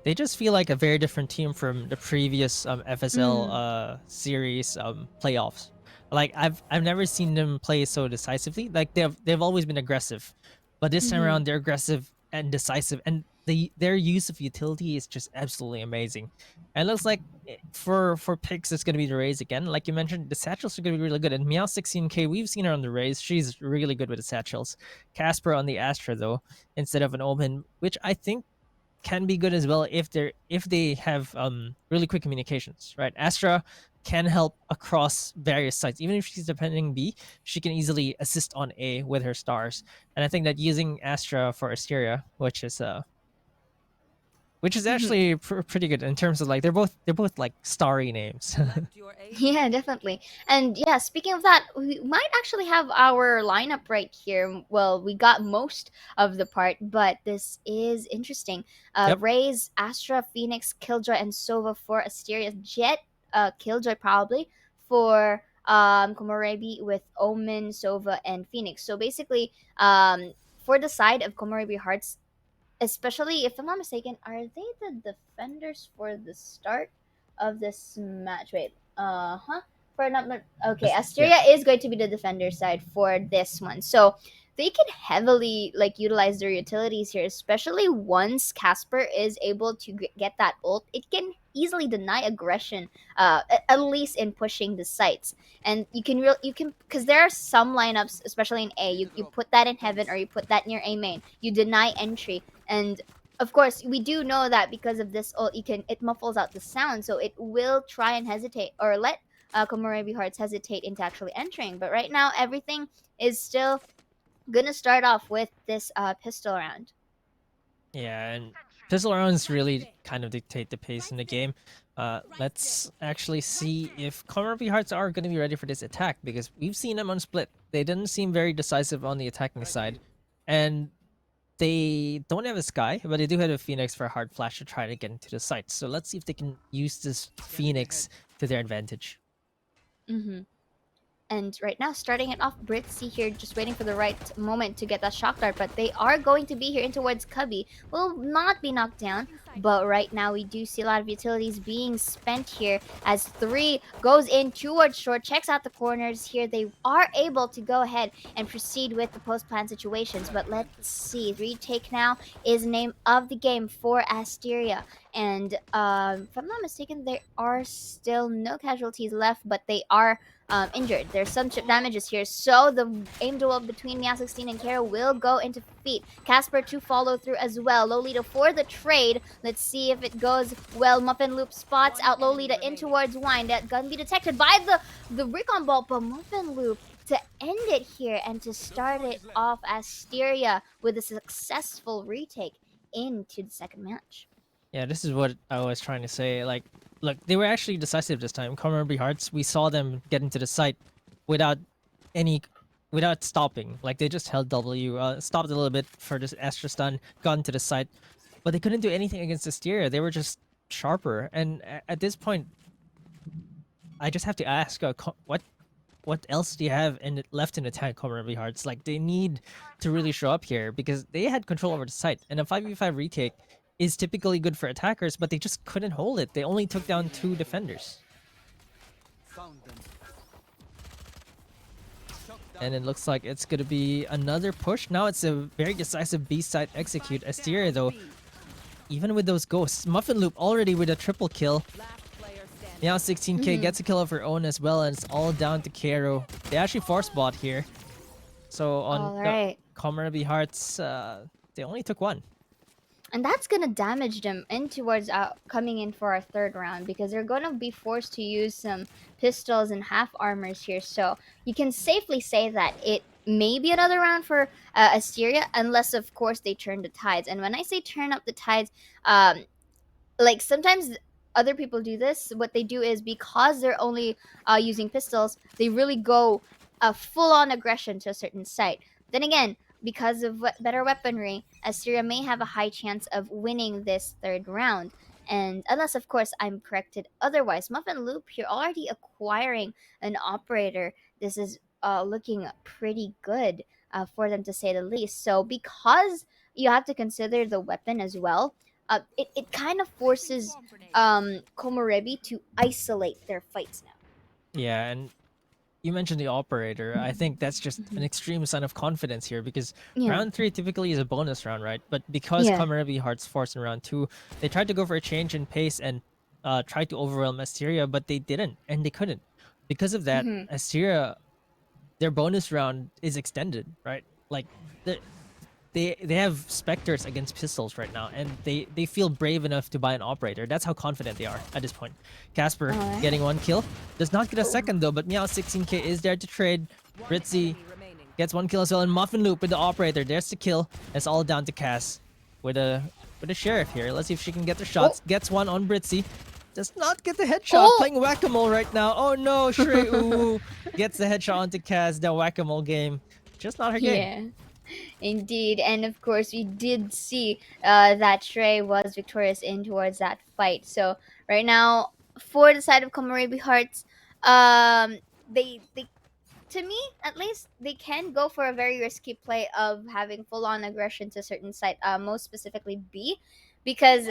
[SPEAKER 3] They just feel like a very different team from the previous FSL series playoffs. Like I've never seen them play so decisively. Like they've always been aggressive, but this time around they're aggressive and decisive, and their use of utility is just absolutely amazing. And it looks like for picks it's gonna be the Raze again. Like you mentioned, the satchels are gonna be really good. And Meow 16K, we've seen her on the Raze. She's really good with the satchels. Casper on the Astra though, instead of an Omen, which I think can be good as well if they have really quick communications, right? Astra can help across various sites. Even if she's defending B, she can easily assist on A with her stars. And I think that using Astra for Asteria, which is
[SPEAKER 5] Mhm.
[SPEAKER 3] actually pretty good in terms of like they're both like starry names.
[SPEAKER 5] Yeah, definitely. And yeah, speaking of that, we might actually have our lineup right here. Well, we got most of the part, but this is interesting.
[SPEAKER 3] Yep.
[SPEAKER 5] Raze, Astra, Phoenix, Killjoy, and Sova for Asteria. Jet, Killjoy probably for Komorebi with Omen, Sova, and Phoenix. So basically, for the side of Komorebi Hearts, especially if I'm not mistaken, are they the defenders for the start of this match? Wait, For not okay,
[SPEAKER 3] Yeah.
[SPEAKER 5] Asteria is going to be the defender side for this one, so they can heavily like utilize their utilities here, especially once Casper is able to get that ult. It can easily deny aggression, at least in pushing the sites. And you can because there are some lineups, especially in A, you put that in heaven or you put that near A main, you deny entry, and of course we do know that because of this ult, it muffles out the sound, so it will try and hesitate or let Komorebi Hearts hesitate into actually entering. But right now everything is still gonna start off with this pistol round.
[SPEAKER 3] Yeah, and pistol rounds really kind of dictate the pace in the game. Let's actually see if KOMOREBI Hearts are going to be ready for this attack, because we've seen them on split. They didn't seem very decisive on the attacking side, and they don't have a Sky, but they do have a Phoenix for a hard flash to try to get into the site. So let's see if they can use this Phoenix to their advantage.
[SPEAKER 5] Mm-hmm. And right now, starting it off, Britzy here, just waiting for the right moment to get that shock dart. But they are going to be here in towards Cubby. Will not be knocked down. But right now, we do see a lot of utilities being spent here as 3 goes in towards short, checks out the corners here. They are able to go ahead and proceed with the post-plan situations. But let's see. Retake now is the name of the game for Asteria. And if I'm not mistaken, there are still no casualties left, but they are injured. There's some chip damages here, so the aim duel between Meow 16 and Kara will go into feet. Casper to follow through as well. Lolita for the trade. Let's see if it goes well. Muffin Loop spots out Lolita in towards Wine. That gun be detected by the recon ball, but Muffin Loop to end it here and to start it off Asteria with a successful retake into the second match.
[SPEAKER 3] Yeah, this is what I was trying to say. Like, look, they were actually decisive this time. KOMOREBI Hearts, we saw them get into the site without any, without stopping. Like, they just held W, stopped a little bit for this Astra stun, got into the site, but they couldn't do anything against Asteria. They were just sharper. And at this point, I just have to ask, what else do you have left in attack, KOMOREBI Hearts? Like, they need to really show up here because they had control over the site, and a 5v5 retake is typically good for attackers, but they just couldn't hold it. They only took down 2 defenders. And it looks like it's gonna be another push. Now it's a very decisive B side execute. Asteria though, even with those ghosts, Muffin Loop already with a triple kill. Now 16K gets a kill of her own as well, and it's all down to Kero. They actually force bot here. So on the KOMOREBI Hearts, they only took 1.
[SPEAKER 5] And that's going to damage them in towards coming in for our third round, because they're going to be forced to use some pistols and half armors here. So you can safely say that it may be another round for Asteria, unless, of course, they turn the tides. And when I say turn up the tides, like sometimes other people do this. What they do is, because they're only using pistols, they really go full-on aggression to a certain site. Then again, because of better weaponry, Asteria may have a high chance of winning this third round. And unless, of course, I'm corrected otherwise. Muffin Loop here already acquiring an operator. This is looking pretty good for them, to say the least. So because you have to consider the weapon as well, it kind of forces KOMOREBI to isolate their fights now.
[SPEAKER 3] Yeah, and you mentioned the operator. I think that's just an extreme sign of confidence here because
[SPEAKER 5] Yeah.
[SPEAKER 3] round 3 typically is a bonus round, right? But because
[SPEAKER 5] Yeah.
[SPEAKER 3] KOMOREBI Hearts forced in round 2, they tried to go for a change in pace and tried to overwhelm Asteria, but they didn't and they couldn't. Because of that,
[SPEAKER 5] Mhm.
[SPEAKER 3] Asteria, their bonus round is extended, right? Like the they have specters against pistols right now, and they feel brave enough to buy an operator. That's how confident they are at this point. Casper
[SPEAKER 5] Alright.
[SPEAKER 3] getting 1 kill, does not get a second though, but Meow 16k is there to trade. Britzy gets 1 kill as well, and Muffin Loop with the operator. There's the kill. It's all down to Cass with a sheriff here. Let's see if she can get the shots. Gets one on Britzy. Does not get the headshot.
[SPEAKER 5] Oh!
[SPEAKER 3] Playing whack-a-mole right now. Oh no, Shrey Uwu gets the headshot onto Cass. The whack-a-mole game, just not her game.
[SPEAKER 5] Yeah, indeed. And of course, we did see that Shrey was victorious in towards that fight. So right now, for the side of KOMOREBI Hearts, they to me at least they can go for a very risky play of having full-on aggression to a certain site, most specifically B, because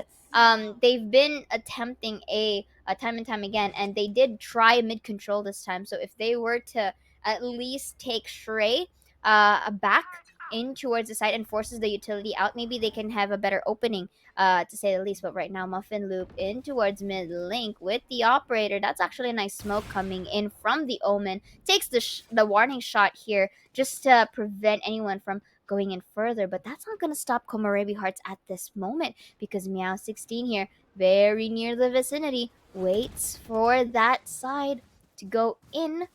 [SPEAKER 5] they've been attempting a time and time again, and they did try mid control this time. So if they were to at least take Shrey back in towards the site and forces the utility out, maybe they can have a better opening, to say the least. But right now, Muffin Loop in towards mid link with the operator. That's actually a nice smoke coming in from the Omen. Takes the warning shot here just to prevent anyone from going in further. But that's not going to stop KOMOREBI Hearts at this moment, because Meow 16 here, very near the vicinity, waits for that side to go in.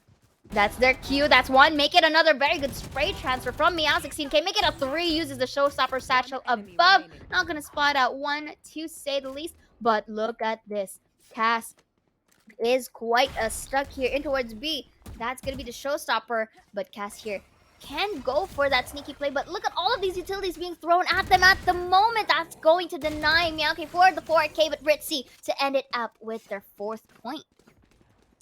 [SPEAKER 5] That's their cue. That's one. Make it another very good spray transfer from Meow 16k. Make it a 3. Uses the showstopper satchel above. Not going to spot out 1, to say the least. But look at this. Cass is quite stuck here in towards B. That's going to be the showstopper. But Cass here can go for that sneaky play. But look at all of these utilities being thrown at them at the moment. That's going to deny Meowk for the 4K. But Britzy to end it up with their 4th point.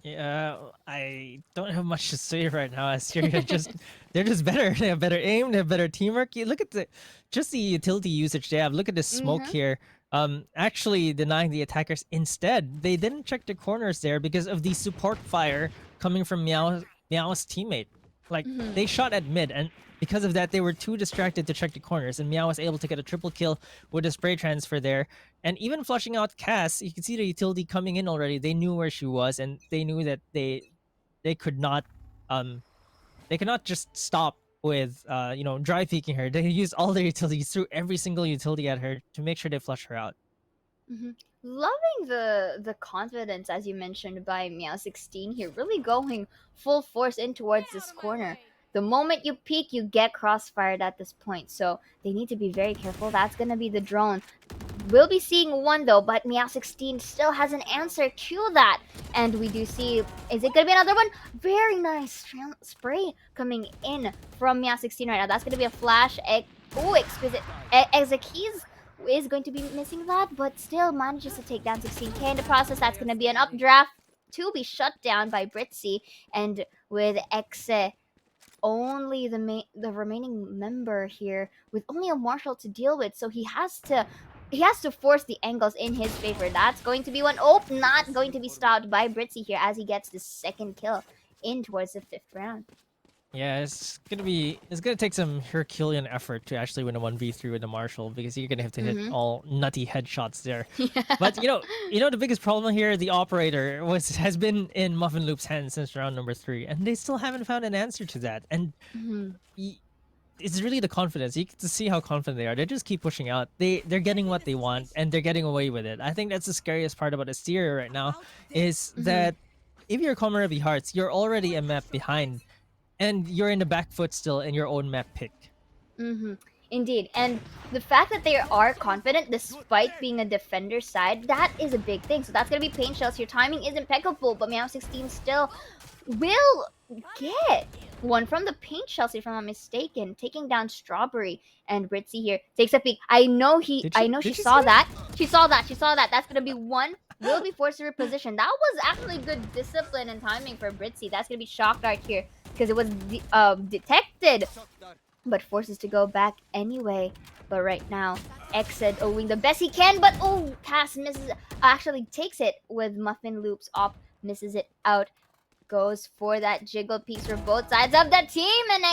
[SPEAKER 3] Yeah, I don't have much to say right now. Asteria they're just better. They have better aim, they have better teamwork. You look at the utility usage they have. Look at the smoke here. Actually denying the attackers instead. They didn't check the corners there because of the support fire coming from Meow's teammate. Like they shot at mid, and because of that, they were too distracted to check the corners, and Meow was able to get a triple kill with a spray transfer there. And even flushing out Cass, you can see the utility coming in already. They knew where she was, and they knew that they could not just stop with dry peeking her. They used all their utilities, threw every single utility at her to make sure they flush her out.
[SPEAKER 5] Loving the confidence, as you mentioned, by Meow 16 here, really going full force in towards this corner. The moment you peek, you get crossfired at this point, so they need to be very careful. That's gonna be the drone. We'll be seeing one though, but Meow 16 still has an answer to that. And we do see, is it gonna be another one? Very nice spray coming in from Meow 16 right now. That's gonna be a flash. Oh, exquisite. Exekeys is going to be missing that, but still manages to take down 16k in the process. That's gonna be an updraft to be shut down by Britzy, and with Exe only the remaining member here with only a marshal to deal with, so he has to force the angles in his favor. That's going to be one. Oh, not going to be stopped by Britzy here as he gets the 2nd kill in towards the 5th round.
[SPEAKER 3] Yeah, it's gonna take some Herculean effort to actually win a 1v3 with the Marshal, because you're gonna have to hit all nutty headshots there. But you know the biggest problem here, the operator has been in Muffin Loop's hands since round number 3, and they still haven't found an answer to that. And it's really the confidence. You get to see how confident they are. They just keep pushing out. They're getting what they want, and they're getting away with it. I think that's the scariest part about Asteria right now, is that if you're KOMOREBI Hearts, you're already a map behind, and you're in the back foot still in your own map pick.
[SPEAKER 5] Indeed. And the fact that they are confident despite being a defender side, that is a big thing. So that's going to be paint shells. Your timing is impeccable, but Meow 16 still will get one from the paint shells, if I'm not mistaken, taking down Strawberry. And Britzy here takes a peek. I know she saw that. She saw that. That's going to be one. Will be forced to reposition. That was actually good discipline and timing for Britzy. That's going to be shock dart here, because it was detected, but forces to go back anyway. But right now, Exed owing the best he can, but Cass misses, actually takes it with Muffin Loops off, misses it out. goes for that jiggle piece for both sides of the team, and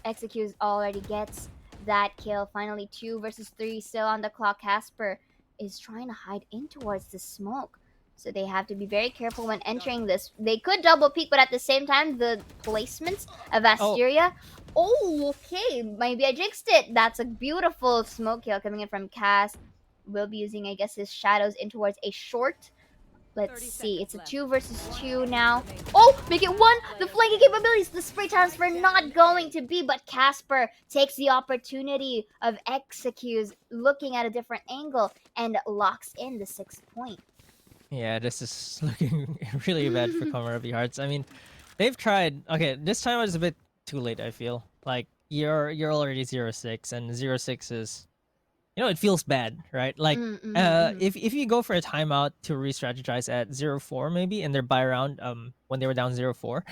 [SPEAKER 5] Execute already gets that kill. Finally, 2 versus 3 still on the clock. Casper is trying to hide in towards the smoke, so they have to be very careful when entering this. They could double peek, but at the same time, the placements of Asteria. Oh, okay, maybe I jinxed it. That's a beautiful smoke kill coming in from Cass. Will be using, I guess, his shadows in towards a short. Let's see, it's a 2 versus 2 now. Oh, make it 1! The flanking capabilities, the spray transfer not going to be, but Casper takes the opportunity of Execuse looking at a different angle and locks in the 6th point.
[SPEAKER 3] Yeah, this is looking really bad for KOMOREBI Hearts. I mean, they've tried. Okay, this time was a bit too late. I feel like you're already 0-6, and 0-6 is, it feels bad, right? Like, if you go for a timeout to re-strategize at 0-4 maybe in their buy round, when they were down 0-4,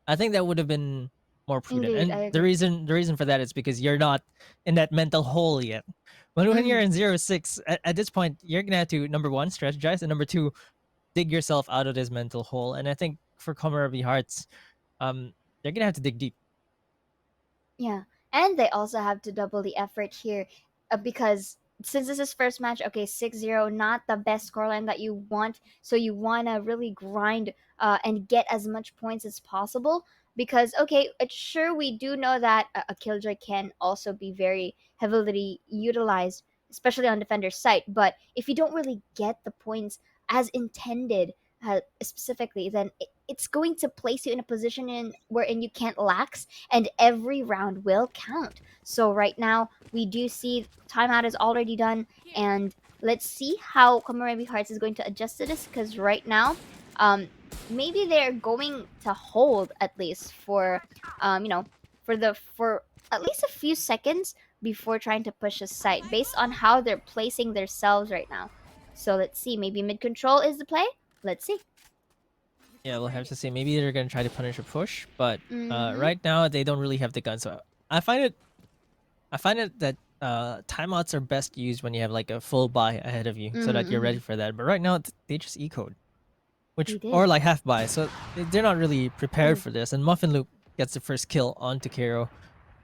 [SPEAKER 3] I think that would have been more prudent.
[SPEAKER 5] Indeed, I
[SPEAKER 3] And the
[SPEAKER 5] agree.
[SPEAKER 3] reason for that is because you're not in that mental hole yet. But when you're in 0-6, at this point, you're gonna have to, number one, strategize, and number two, dig yourself out of this mental hole. And I think for KOMOREBI Hearts, they're gonna have to dig deep.
[SPEAKER 5] Yeah, and they also have to double the effort here because since this is first match, okay, 6-0, not the best scoreline that you want. So you want to really grind and get as much points as possible because, okay, sure, we do know that a Killjoy can also be very heavily utilized, especially on defender's side. But if you don't really get the points as intended, specifically, then it's going to place you in a position wherein you can't lax, and every round will count. So right now, we do see timeout is already done, and let's see how KOMOREBI Hearts is going to adjust to this, because right now, maybe they're going to hold at least for, for at least a few seconds before trying to push a site, based on how they're placing themselves right now. So let's see, maybe mid control is the play. Let's see.
[SPEAKER 3] Yeah, we'll have to see. Maybe they're gonna try to punish a push, but right now they don't really have the gun. So I find it that timeouts are best used when you have like a full buy ahead of you, so that you're ready for that. But right now they just ecoed, or like half buy, so they're not really prepared for this. And Muffin Loop gets the first kill onto Kero.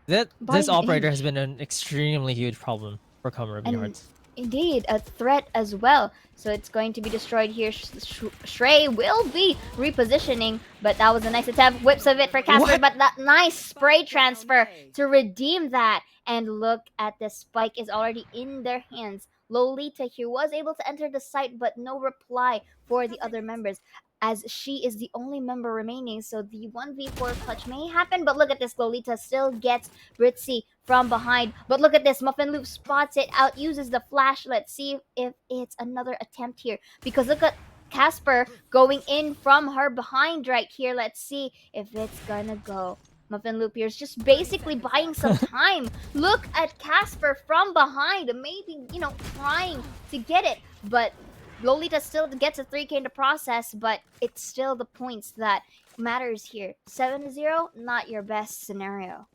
[SPEAKER 3] This operator has been an extremely huge problem for KOMOREBI Hearts.
[SPEAKER 5] Indeed, a threat as well. So it's going to be destroyed here. Shrey will be repositioning, but that was a nice attempt. Whips of it for Casper, but that nice spray transfer to redeem that. And look at the spike is already in their hands. Lolita here was able to enter the site, but no reply for the other members, as she is the only member remaining. So the 1v4 clutch may happen, but look at this. Lolita still gets Ritzy from behind. But look at this. Muffin Loop spots it out, uses the flash. Let's see if it's another attempt here, because look at Casper going in from her behind right here. Let's see if it's gonna go. Muffin Loop here is just basically buying some time. Look at Casper from behind, maybe, trying to get it, but Lolita still gets a 3K in the process, but it's still the points that matters here. 7-0, not your best scenario.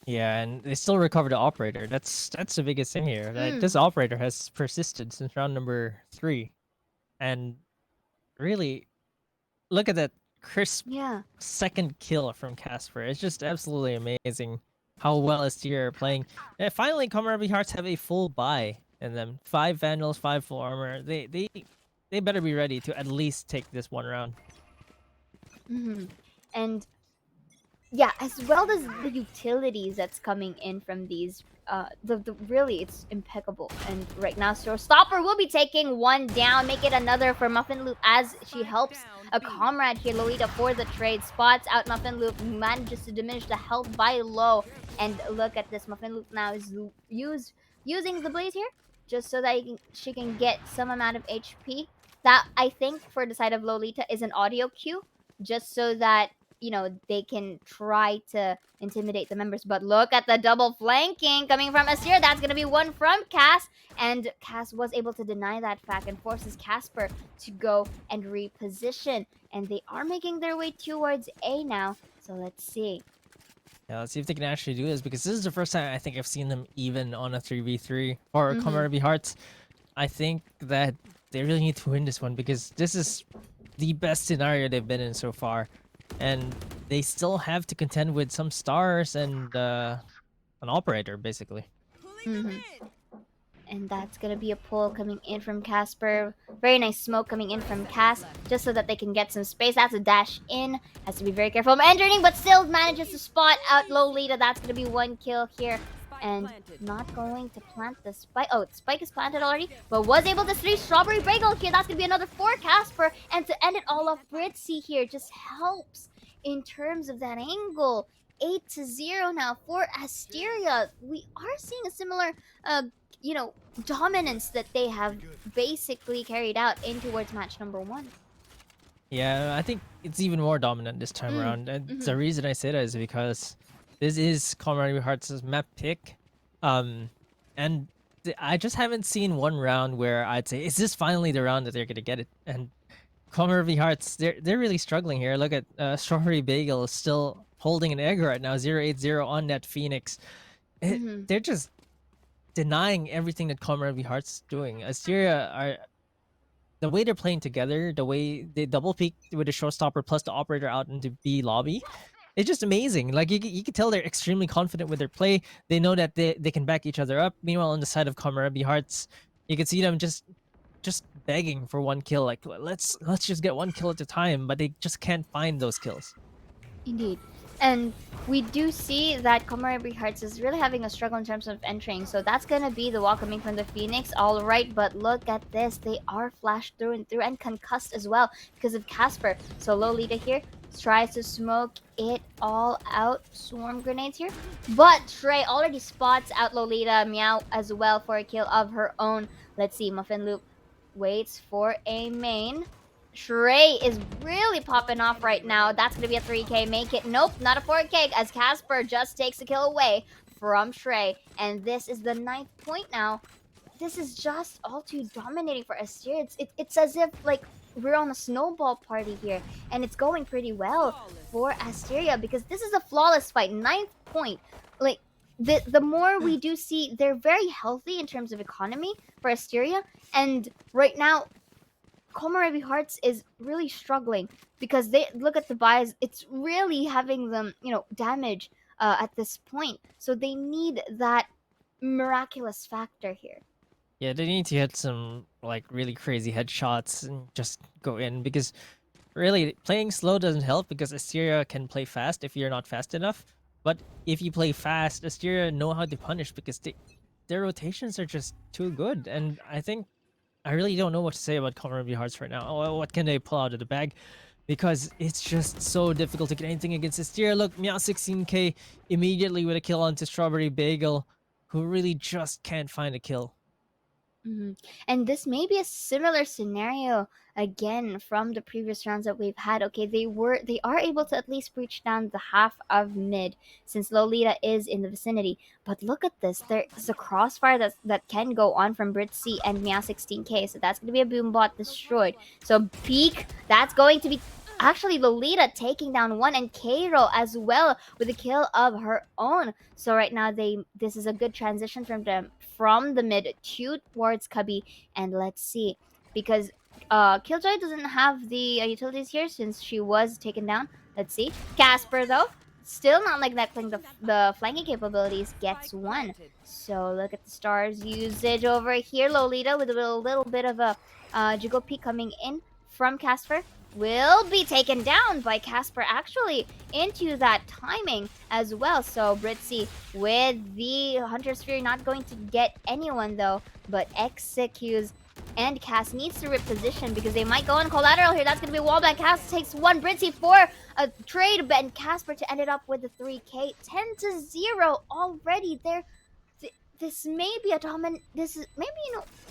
[SPEAKER 3] Yeah, and they still recover the operator. That's the biggest thing here. That this operator has persisted since round number 3, and really, look at that crisp second kill from Casper. It's just absolutely amazing how well Asteria are playing. And finally, KOMOREBI Hearts have a full buy in them. 5 Vandals, 5 full armor. They better be ready to at least take this one round.
[SPEAKER 5] And yeah, as well as the utilities that's coming in from these, really, it's impeccable. And right now, Stopper will be taking one down, make it another for Muffin Loop as she helps a comrade here, Lolita, for the trade. Spots out Muffin Loop, manages to diminish the health by low. And look at this, Muffin Loop now is using the blaze here, just so that she can get some amount of HP. That, I think, for the side of Lolita is an audio cue, just so that they can try to intimidate the members. But look at the double flanking coming from Asteria. That's going to be one from Cass. And Cass was able to deny that fact and forces Casper to go and reposition. And they are making their way towards A now. So let's see.
[SPEAKER 3] Yeah, let's see if they can actually do this, because this is the first time I think I've seen them even on a 3v3 for KOMOREBI Hearts. I think that they really need to win this one, because this is the best scenario they've been in so far, and they still have to contend with some stars and an operator basically.
[SPEAKER 5] Mhm. And that's gonna be a pull coming in from Casper. Very nice smoke coming in from Cass, just so that they can get some space. That's a dash in. Has to be very careful. Entering, but still manages to spot out Lolita. That's gonna be one kill here. And not going to plant the spike. Oh, the spike is planted already, but was able to 3 Strawberry Bagel here. That's gonna be another 4 Casper. And to end it all off, Britzy here just helps in terms of that angle. 8-0 now for Asteria. We are seeing a similar dominance that they have basically carried out in towards match number 1.
[SPEAKER 3] Yeah, I think it's even more dominant this time around. And the reason I say that is because this is KOMOREBI Hearts' map pick. And I just haven't seen one round where I'd say, is this finally the round that they're gonna get it? And KOMOREBI Hearts, they're really struggling here. Look at Strawberry Bagel is still holding an egg right now, 0-8-0 on that Phoenix. They're just denying everything that KOMOREBI Hearts doing. Asteria are the way they're playing together, the way they double peek with the showstopper plus the operator out into B lobby. It's just amazing. Like you can tell they're extremely confident with their play. They know that they can back each other up. Meanwhile, on the side of KOMOREBI Hearts, you can see them just begging for one kill. Like let's just get one kill at a time, but they just can't find those kills.
[SPEAKER 5] Indeed. And we do see that KOMOREBI Hearts is really having a struggle in terms of entering. So that's going to be the wall coming from the Phoenix. All right, but look at this. They are flashed through and through and concussed as well because of Casper. So Lolita here tries to smoke it all out. Swarm grenades here. But Trey already spots out Lolita Meow as well for a kill of her own. Let's see. Muffin Loop waits for a main. Trey is really popping off right now. That's going to be a 3K. Make it. Nope, not a 4K as Casper just takes a kill away from Trey. And this is the 9th point now. This is just all too dominating for Asteria. It's as if, like, we're on a snowball party here. And it's going pretty well for Asteria because this is a flawless fight. 9th point. Like, the more we do see, they're very healthy in terms of economy for Asteria. And right now, KOMOREBI Hearts is really struggling because they look at the buys. It's really having them, damage at this point. So they need that miraculous factor here.
[SPEAKER 3] Yeah, they need to hit some like really crazy headshots and just go in because really playing slow doesn't help because Asteria can play fast if you're not fast enough. But if you play fast, Asteria know how to punish because their rotations are just too good. And I really don't know what to say about KOMOREBI Hearts right now. What can they pull out of the bag? Because it's just so difficult to get anything against Asteria. Look, Meow 16k immediately with a kill onto Strawberry Bagel, who really just can't find a kill.
[SPEAKER 5] And this may be a similar scenario again from the previous rounds that we've had. Okay, they are able to at least breach down the half of mid since Lolita is in the vicinity. But look at this. There's a crossfire that can go on from Britzy and Meow 16k. So that's going to be a boom bot destroyed. So peak, that's going to be actually Lolita taking down one, and Cairo as well with a kill of her own. So right now this is a good transition from the mid towards Cubby. And let's see, because Killjoy doesn't have the utilities here since she was taken down. Let's see, Casper though still not neglecting the flanking capabilities, gets one. So look at the stars usage over here. Lolita with a little bit of a jiggle peek coming in from Casper will be taken down by Casper actually into that timing as well. So Britzy with the Hunter's Fury not going to get anyone though, but executes. And Cass needs to reposition because they might go on collateral here. That's going to be a wallback. Cass takes one. Britzy for a trade, and Casper to end it up with the 3K. 10-0 already there. This may be this is maybe,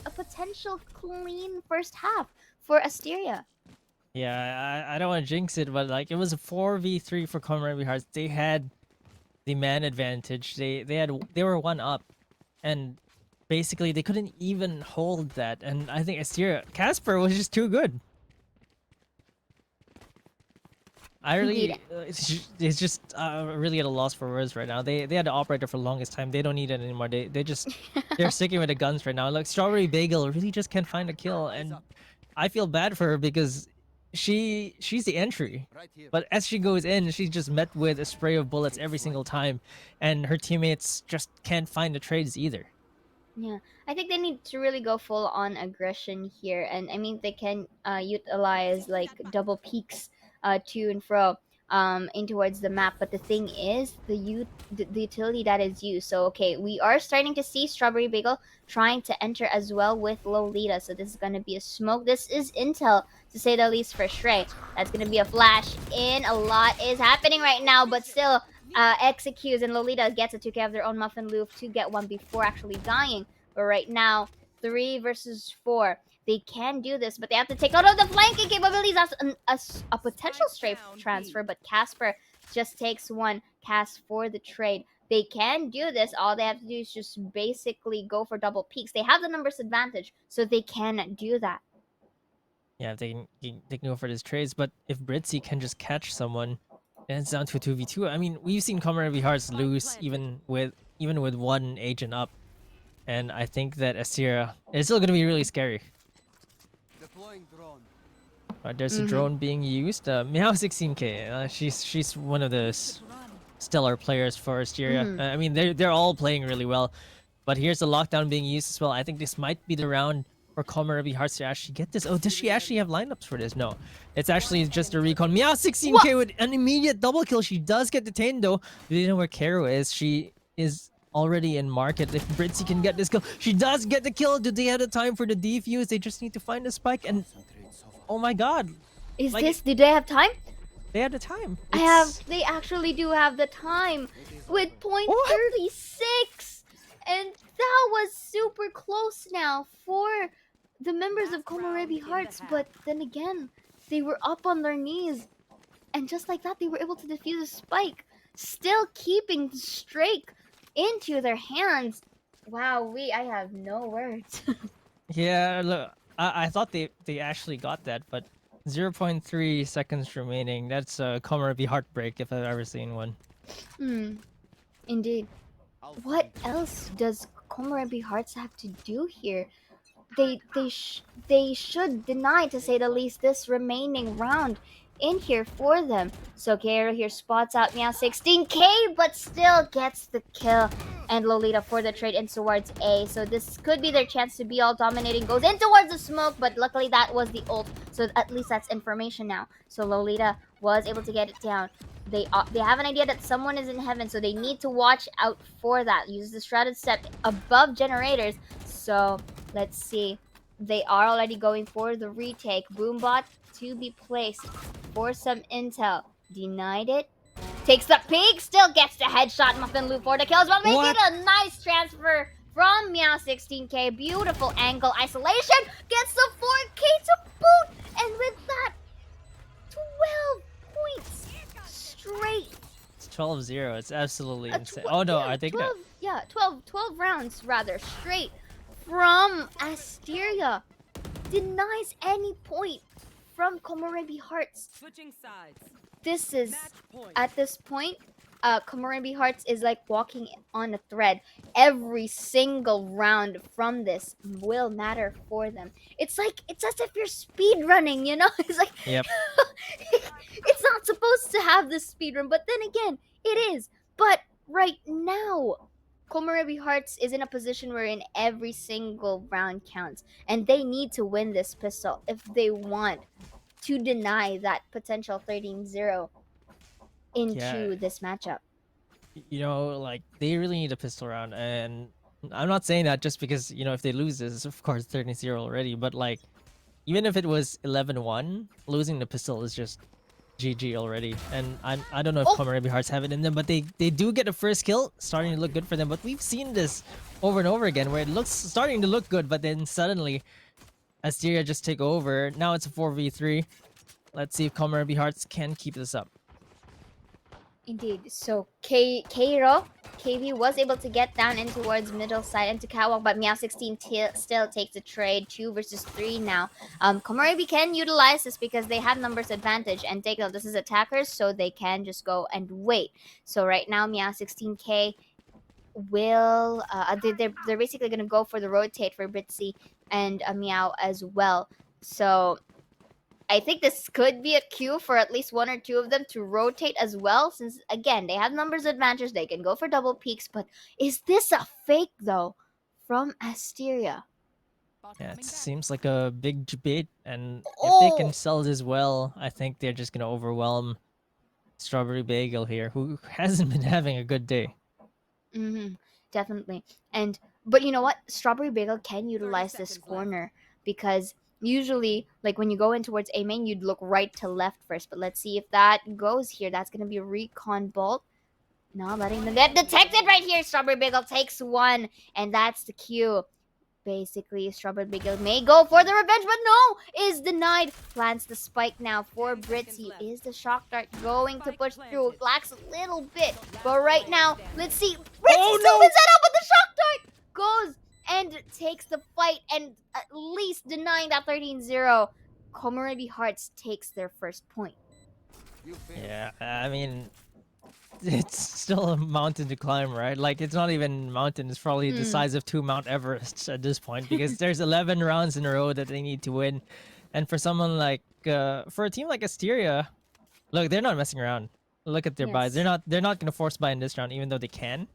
[SPEAKER 5] a potential clean first half for Asteria.
[SPEAKER 3] Yeah, I don't want to jinx it, but like it was a 4v3 for KOMOREBI Hearts. They had the man advantage. They were one up, and basically they couldn't even hold that. And I think Casper was just too good. I really, it's just really at a loss for words right now. They had the operator for the longest time. They don't need it anymore. They're sticking with the guns right now. Like Strawberry Bagel really just can't find a kill, and I feel bad for her because she's the entry, but as she goes in, she's just met with a spray of bullets every single time, and her teammates just can't find the trades either.
[SPEAKER 5] Yeah, I think they need to really go full on aggression here, and I mean they can utilize like double peaks to and fro in towards the map. But the thing is, the utility that is used. So okay, we are starting to see Strawberry Bagel trying to enter as well with Lolita. So this is gonna be a smoke. This is intel to say the least for Shrey. That's gonna be a flash in. A lot is happening right now, but still executes, and Lolita gets a 2K of their own Muffin Loop to get one before actually dying. But right now, 3 versus 4. They can do this, but they have to take out of the flanking capabilities. That's a potential strafe transfer, but Casper just takes one cast for the trade. They can do this. All they have to do is just basically go for double peaks. They have the numbers advantage, so they can do that.
[SPEAKER 3] Yeah, they can go for these trades, but if Britzy can just catch someone, then it's down to a 2v2. I mean, we've seen KOMOREBI Hearts lose even with one agent up, and I think that Asteria is still gonna be really scary. There's a drone being used. Meow 16K. She's one of the stellar players for Asteria. I mean, they're all playing really well, but here's the lockdown being used as well. I think this might be the round for KOMOREBI Hearts to actually get this. Oh, does she actually have lineups for this? No, it's actually just a recon. Meow 16K with an immediate double kill. She does get detained though. Do you know where Karo is? She is already in market. If Britzy can get this kill, she does get the kill. Do they have the time for the defuse? They just need to find the spike, and oh my god,
[SPEAKER 5] Is
[SPEAKER 3] Like-
[SPEAKER 5] this? Did they have time?
[SPEAKER 3] they have the time.
[SPEAKER 5] They actually do have the time with point 36, and that was super close now for the members of KOMOREBI Hearts. But then again, they were up on their knees, and just like that, they were able to defuse a spike, still keeping the streak into their hands. Wow, I have no words.
[SPEAKER 3] Yeah, look, I thought they actually got that, but 0.3 seconds remaining. That's a KOMOREBI heartbreak if I've ever seen one.
[SPEAKER 5] Indeed. What else does KOMOREBI Hearts have to do here? They should deny, to say the least, this remaining round in here for them. So Karo here spots out Meow 16K, but still gets the kill. And Lolita for the trade in towards A. So this could be their chance to be all dominating. Goes in towards the smoke, but luckily that was the ult. So at least that's information now. So Lolita was able to get it down. They have an idea that someone is in heaven, so they need to watch out for that. Use the shrouded step above generators. So let's see. They are already going for the retake. Boombot to be placed for some intel. Denied it. Takes the peek, still gets the headshot. Muffin Loop for the kills, but making a nice transfer from Meow 16K. Beautiful angle isolation. Gets the 4K to boot. And with that, 12 points straight.
[SPEAKER 3] It's 12-0. It's absolutely insane. Oh no, I think
[SPEAKER 5] 12, yeah, 12 rounds rather straight from Asteria. Denies any point from KOMOREBI Hearts.
[SPEAKER 6] Switching sides.
[SPEAKER 5] This is,
[SPEAKER 6] Match point.
[SPEAKER 5] at this point, KOMOREBI Hearts is like walking on a thread. Every single round from this will matter for them. It's as if you're speed running, you know? It's like,
[SPEAKER 3] Yep.
[SPEAKER 5] it's not supposed to have this speed run, but then again, it is. But right now, KOMOREBI Hearts is in a position wherein every single round counts, and they need to win this pistol if they want to deny that potential 13-0 into this matchup.
[SPEAKER 3] You know, like they really need a pistol round, and I'm not saying that just because, you know, if they lose this, of course 13-0 already, but like even if it was 11-1, losing the pistol is just GG already. And I don't know if KOMOREBI Hearts have it in them, but they do get a first kill, starting to look good for them. But we've seen this over and over again where it looks starting to look good, but then suddenly Asteria just take over. Now it's a 4v3. Let's see if KOMOREBI Hearts can keep this up.
[SPEAKER 5] Indeed. So KV was able to get down in towards middle side into catwalk, but Meow 16 still takes the trade. 2 versus 3 now. KOMOREBI can utilize this because they have numbers advantage, and take note, this is attackers, so they can just go and wait. So right now Meow 16K will they're basically gonna go for the rotate for Britzy and Meow as well. So I think this could be a cue for at least one or two of them to rotate as well, since again they have numbers advantage. They can go for double peaks, but is this a fake though from Asteria?
[SPEAKER 3] Yeah, it seems like a big debate, and if they can
[SPEAKER 5] Oh,
[SPEAKER 3] sell this well, I think they're just gonna overwhelm Strawberry Bagel here, who hasn't been having a good day.
[SPEAKER 5] definitely. And but you know what? Strawberry Bagel can utilize this corner because usually, like when you go in towards A main, you'd look right to left first. But let's see if that goes here. That's gonna be a recon bolt. Not letting them get detected right here. Strawberry Bagel takes one, and that's the cue. Basically, Strawberry Bagel may go for the revenge, but no, is denied. Plants the spike now for Britzy. Is the shock dart going to push through? It lacks a little bit, but right now, let's see. Britzy still wins that out, but the shock dart goes and takes the fight and at least denying that 13-0. KOMOREBI Hearts takes their first point.
[SPEAKER 3] Yeah, I mean, it's still a mountain to climb, right? Like, it's not even mountain, it's probably the size of 2 Mount Everests at this point, because there's 11 rounds in a row that they need to win. And for someone like, for a team like Asteria, look, they're not messing around. Look at their buys.
[SPEAKER 5] Yes.
[SPEAKER 3] They're not gonna force buy in this round, even though they can.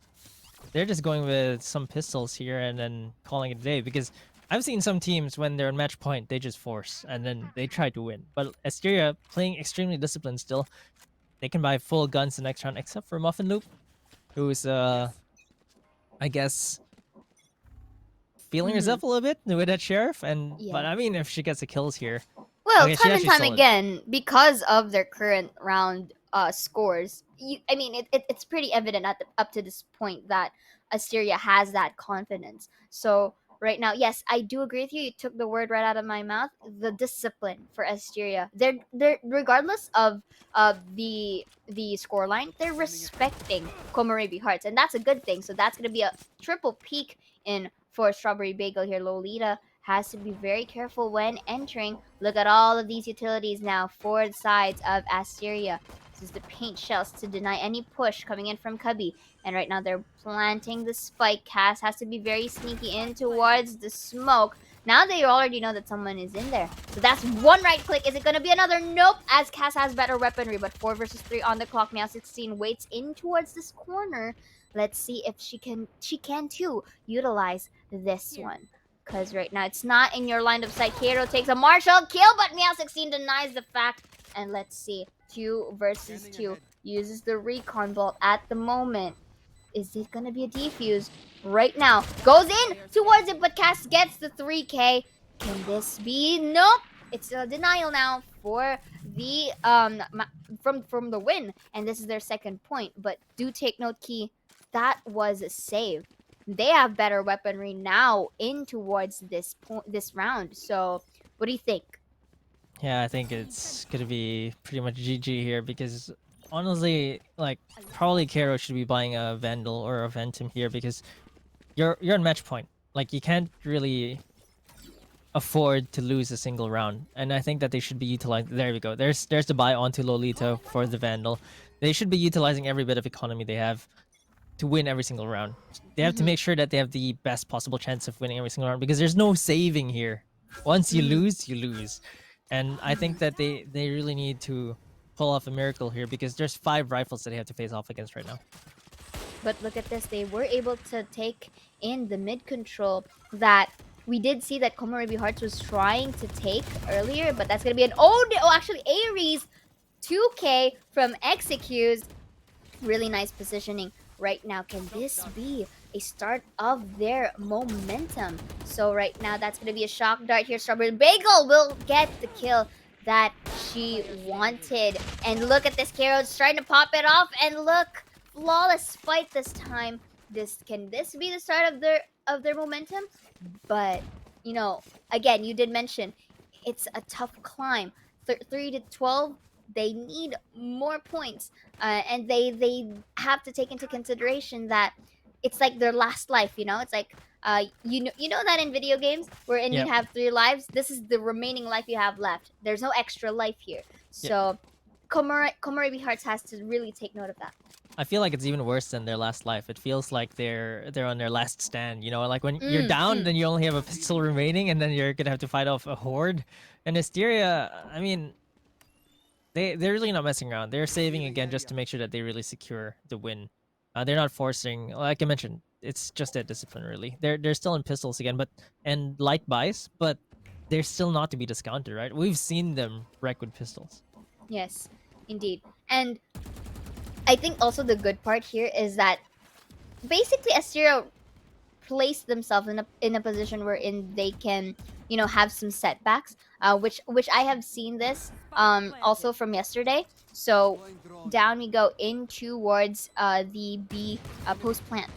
[SPEAKER 3] They're just going with some pistols here and then calling it a day, because I've seen some teams when they're on match point, they just force and then they try to win. But Asteria playing extremely disciplined still. They can buy full guns the next round, except for Muffin Loop, who's I guess feeling herself a little bit with that sheriff. And but I mean, if she gets the kills here,
[SPEAKER 5] Well,
[SPEAKER 3] okay, she
[SPEAKER 5] time and
[SPEAKER 3] actually
[SPEAKER 5] time
[SPEAKER 3] sold it.
[SPEAKER 5] again, because of their current round scores, I mean, it's pretty evident up to this point that Asteria has that confidence. So right now, yes, I do agree with you. You took the word right out of my mouth. The discipline for Asteria, they're regardless of the scoreline, they're respecting KOMOREBI Hearts, and that's a good thing. So that's gonna be a triple peak in for Strawberry Bagel here. Lolita has to be very careful when entering. Look at all of these utilities now for the sides of Asteria. This is the paint shells to deny any push coming in from Cubby. And right now they're planting the spike. Cass has to be very sneaky in towards the smoke. Now they already know that someone is in there. So that's one right click. Is it going to be another? Nope, as Cass has better weaponry. But 4 versus 3 on the clock. Now 16 waits in towards this corner. Let's see if she can too utilize this one. Because right now it's not in your line of sight. Kero takes a martial kill, but Meow16 denies the fact. And let's see. 2 versus 2. Uses the recon bolt at the moment. Is it going to be a defuse? Right now. Goes in towards it, but Cass gets the 3K. Can this be? Nope. It's a denial now for the from the win. And this is their second point. But do take note, Key. That was a save. They have better weaponry now in towards this round. So, what do you think?
[SPEAKER 3] Yeah, I think it's gonna be pretty much GG here, because honestly, like, probably Kero should be buying a Vandal or a Ventum here, because you're on match point. Like, you can't really afford to lose a single round, and I think that they should be utilizing. There we go. There's the buy onto Lolita for the Vandal. They should be utilizing every bit of economy they have to win every single round. They have to make sure that they have the best possible chance of winning every single round, because there's no saving here. Once you lose, you lose. And I think that they really need to pull off a miracle here, because there's 5 rifles that they have to face off against right now.
[SPEAKER 5] But look at this. They were able to take in the mid control that we did see that KOMOREBI Hearts was trying to take earlier, but that's going to be an actually Ares 2K from Execuse. Really nice positioning right now. Can this be a start of their momentum? So right now, that's going to be a shock dart here. Strawberry Bagel will get the kill that she wanted. And look at this, Karo's trying to pop it off. And look, flawless fight this time. Can this be the start of their momentum? But, you know, again, you did mention it's a tough climb. 3 to 12, they need more points. And they have to take into consideration that it's like their last life, you know? It's like, you know that in video games, wherein you have 3 lives, this is the remaining life you have left. There's no extra life here. So, KOMOREBI Hearts has to really take note of that.
[SPEAKER 3] I feel like it's even worse than their last life. It feels like they're on their last stand. You know, like when you're down, then you only have a pistol remaining, and then you're gonna have to fight off a horde. And Asteria, I mean, they're really not messing around. They're saving again just to make sure that they really secure the win. They're not forcing, like I mentioned, it's just that discipline really. They're still in pistols again, but and light buys, but they're still not to be discounted, right? We've seen them wreck with pistols.
[SPEAKER 5] Yes, indeed. And I think also the good part here is that basically Asteria place themselves in a position wherein they can, you know, have some setbacks, which I have seen this also from yesterday. So down we go in towards the B post plant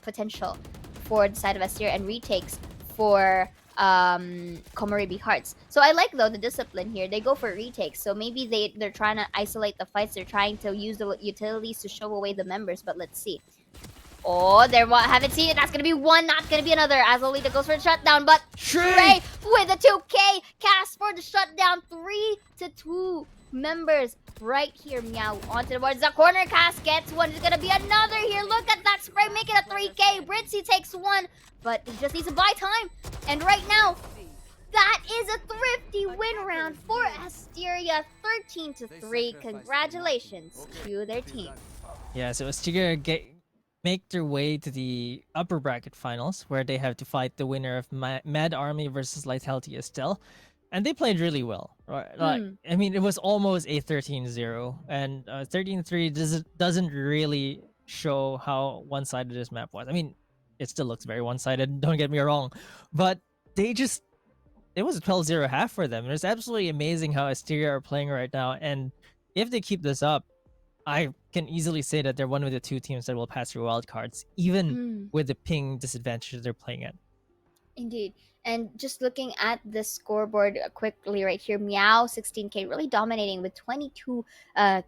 [SPEAKER 5] potential for the side of Asteria, and retakes for KOMOREBI Hearts. So I like though the discipline here. They go for retakes. So maybe they're trying to isolate the fights. They're trying to use the utilities to show away the members. But let's see. Oh, there, haven't seen it. That's gonna be one, not gonna be another. As Lolita goes for a shutdown, but Trey with a 2K cast for the shutdown. 3-2 members right here. Meow onto towards the corner. Cast gets one. There's gonna be another here. Look at that spray, make it a 3K. Britzy takes one, but he just needs to buy time. And right now, that is a thrifty win round for Asteria. 13-3. Congratulations to their team.
[SPEAKER 3] Yeah, so Asteria make their way to the upper bracket finals, where they have to fight the winner of Mad Army versus Vitality Estelle. And they played really well. Right? Like, I mean, it was almost a 13-0. And 13-3 doesn't really show how one-sided this map was. I mean, it still looks very one-sided, don't get me wrong. But it was a 12-0 half for them. And it's absolutely amazing how Asteria are playing right now. And if they keep this up, I can easily say that they're one of the two teams that will pass through wildcards, even with the ping disadvantage they're playing at.
[SPEAKER 5] Indeed. And just looking at the scoreboard quickly right here, Meow 16K really dominating with 22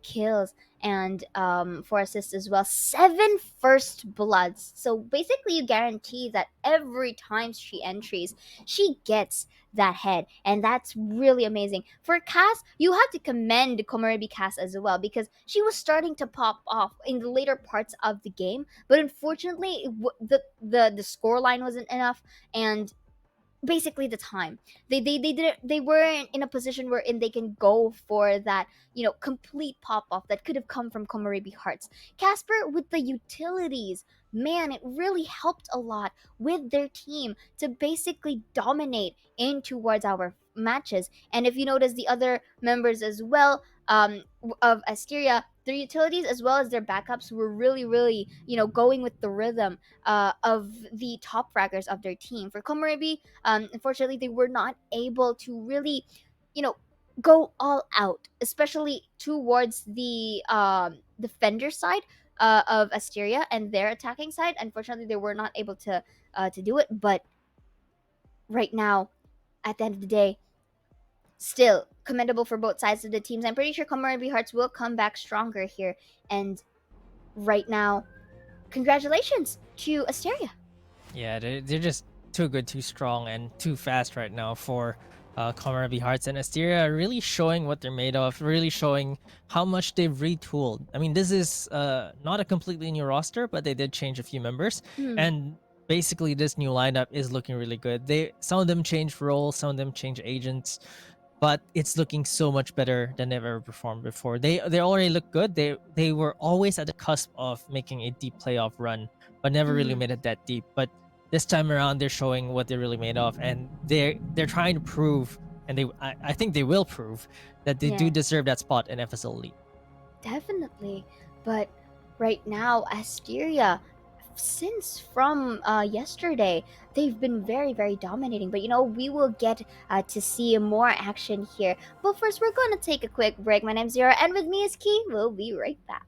[SPEAKER 5] kills and 4 assists as well. 7 first bloods. So basically you guarantee that every time she entries, she gets that head. And that's really amazing. For Cass, you have to commend KOMOREBI Cass as well, because she was starting to pop off in the later parts of the game. But unfortunately, the score line wasn't enough, and basically the time they weren't in a position wherein they can go for that, you know, complete pop off that could have come from KOMOREBI Hearts. Casper with the utilities, man, it really helped a lot with their team to basically dominate in towards our matches. And if you notice, the other members as well of Asteria, their utilities as well as their backups were really, you know, going with the rhythm of the top fraggers of their team. For KOMOREBI, unfortunately, they were not able to really, you know, go all out, especially towards the defender side of Asteria and their attacking side. Unfortunately, they were not able to do it. But right now, at the end of the day, still commendable for both sides of the teams. I'm pretty sure KOMOREBI Hearts will come back stronger here. And right now, congratulations to Asteria.
[SPEAKER 3] Yeah, they're just too good, too strong, and too fast right now for KOMOREBI Hearts. And Asteria are really showing what they're made of, really showing how much they've retooled. I mean, this is not a completely new roster, but they did change a few members. And basically, this new lineup is looking really good. Some of them changed roles, some of them changed agents, but it's looking so much better than they've ever performed before. They already look good. They were always at the cusp of making a deep playoff run, but never really made it that deep. But this time around, they're showing what they're really made of, and they're trying to prove, and I think they will prove that they do deserve that spot in FSL Elite.
[SPEAKER 5] Definitely. But right now, Asteria, since from yesterday, they've been very dominating. But you know, we will get to see more action here. But first, we're going to take a quick break. My name's Zira, and with me is Key. We'll be right back.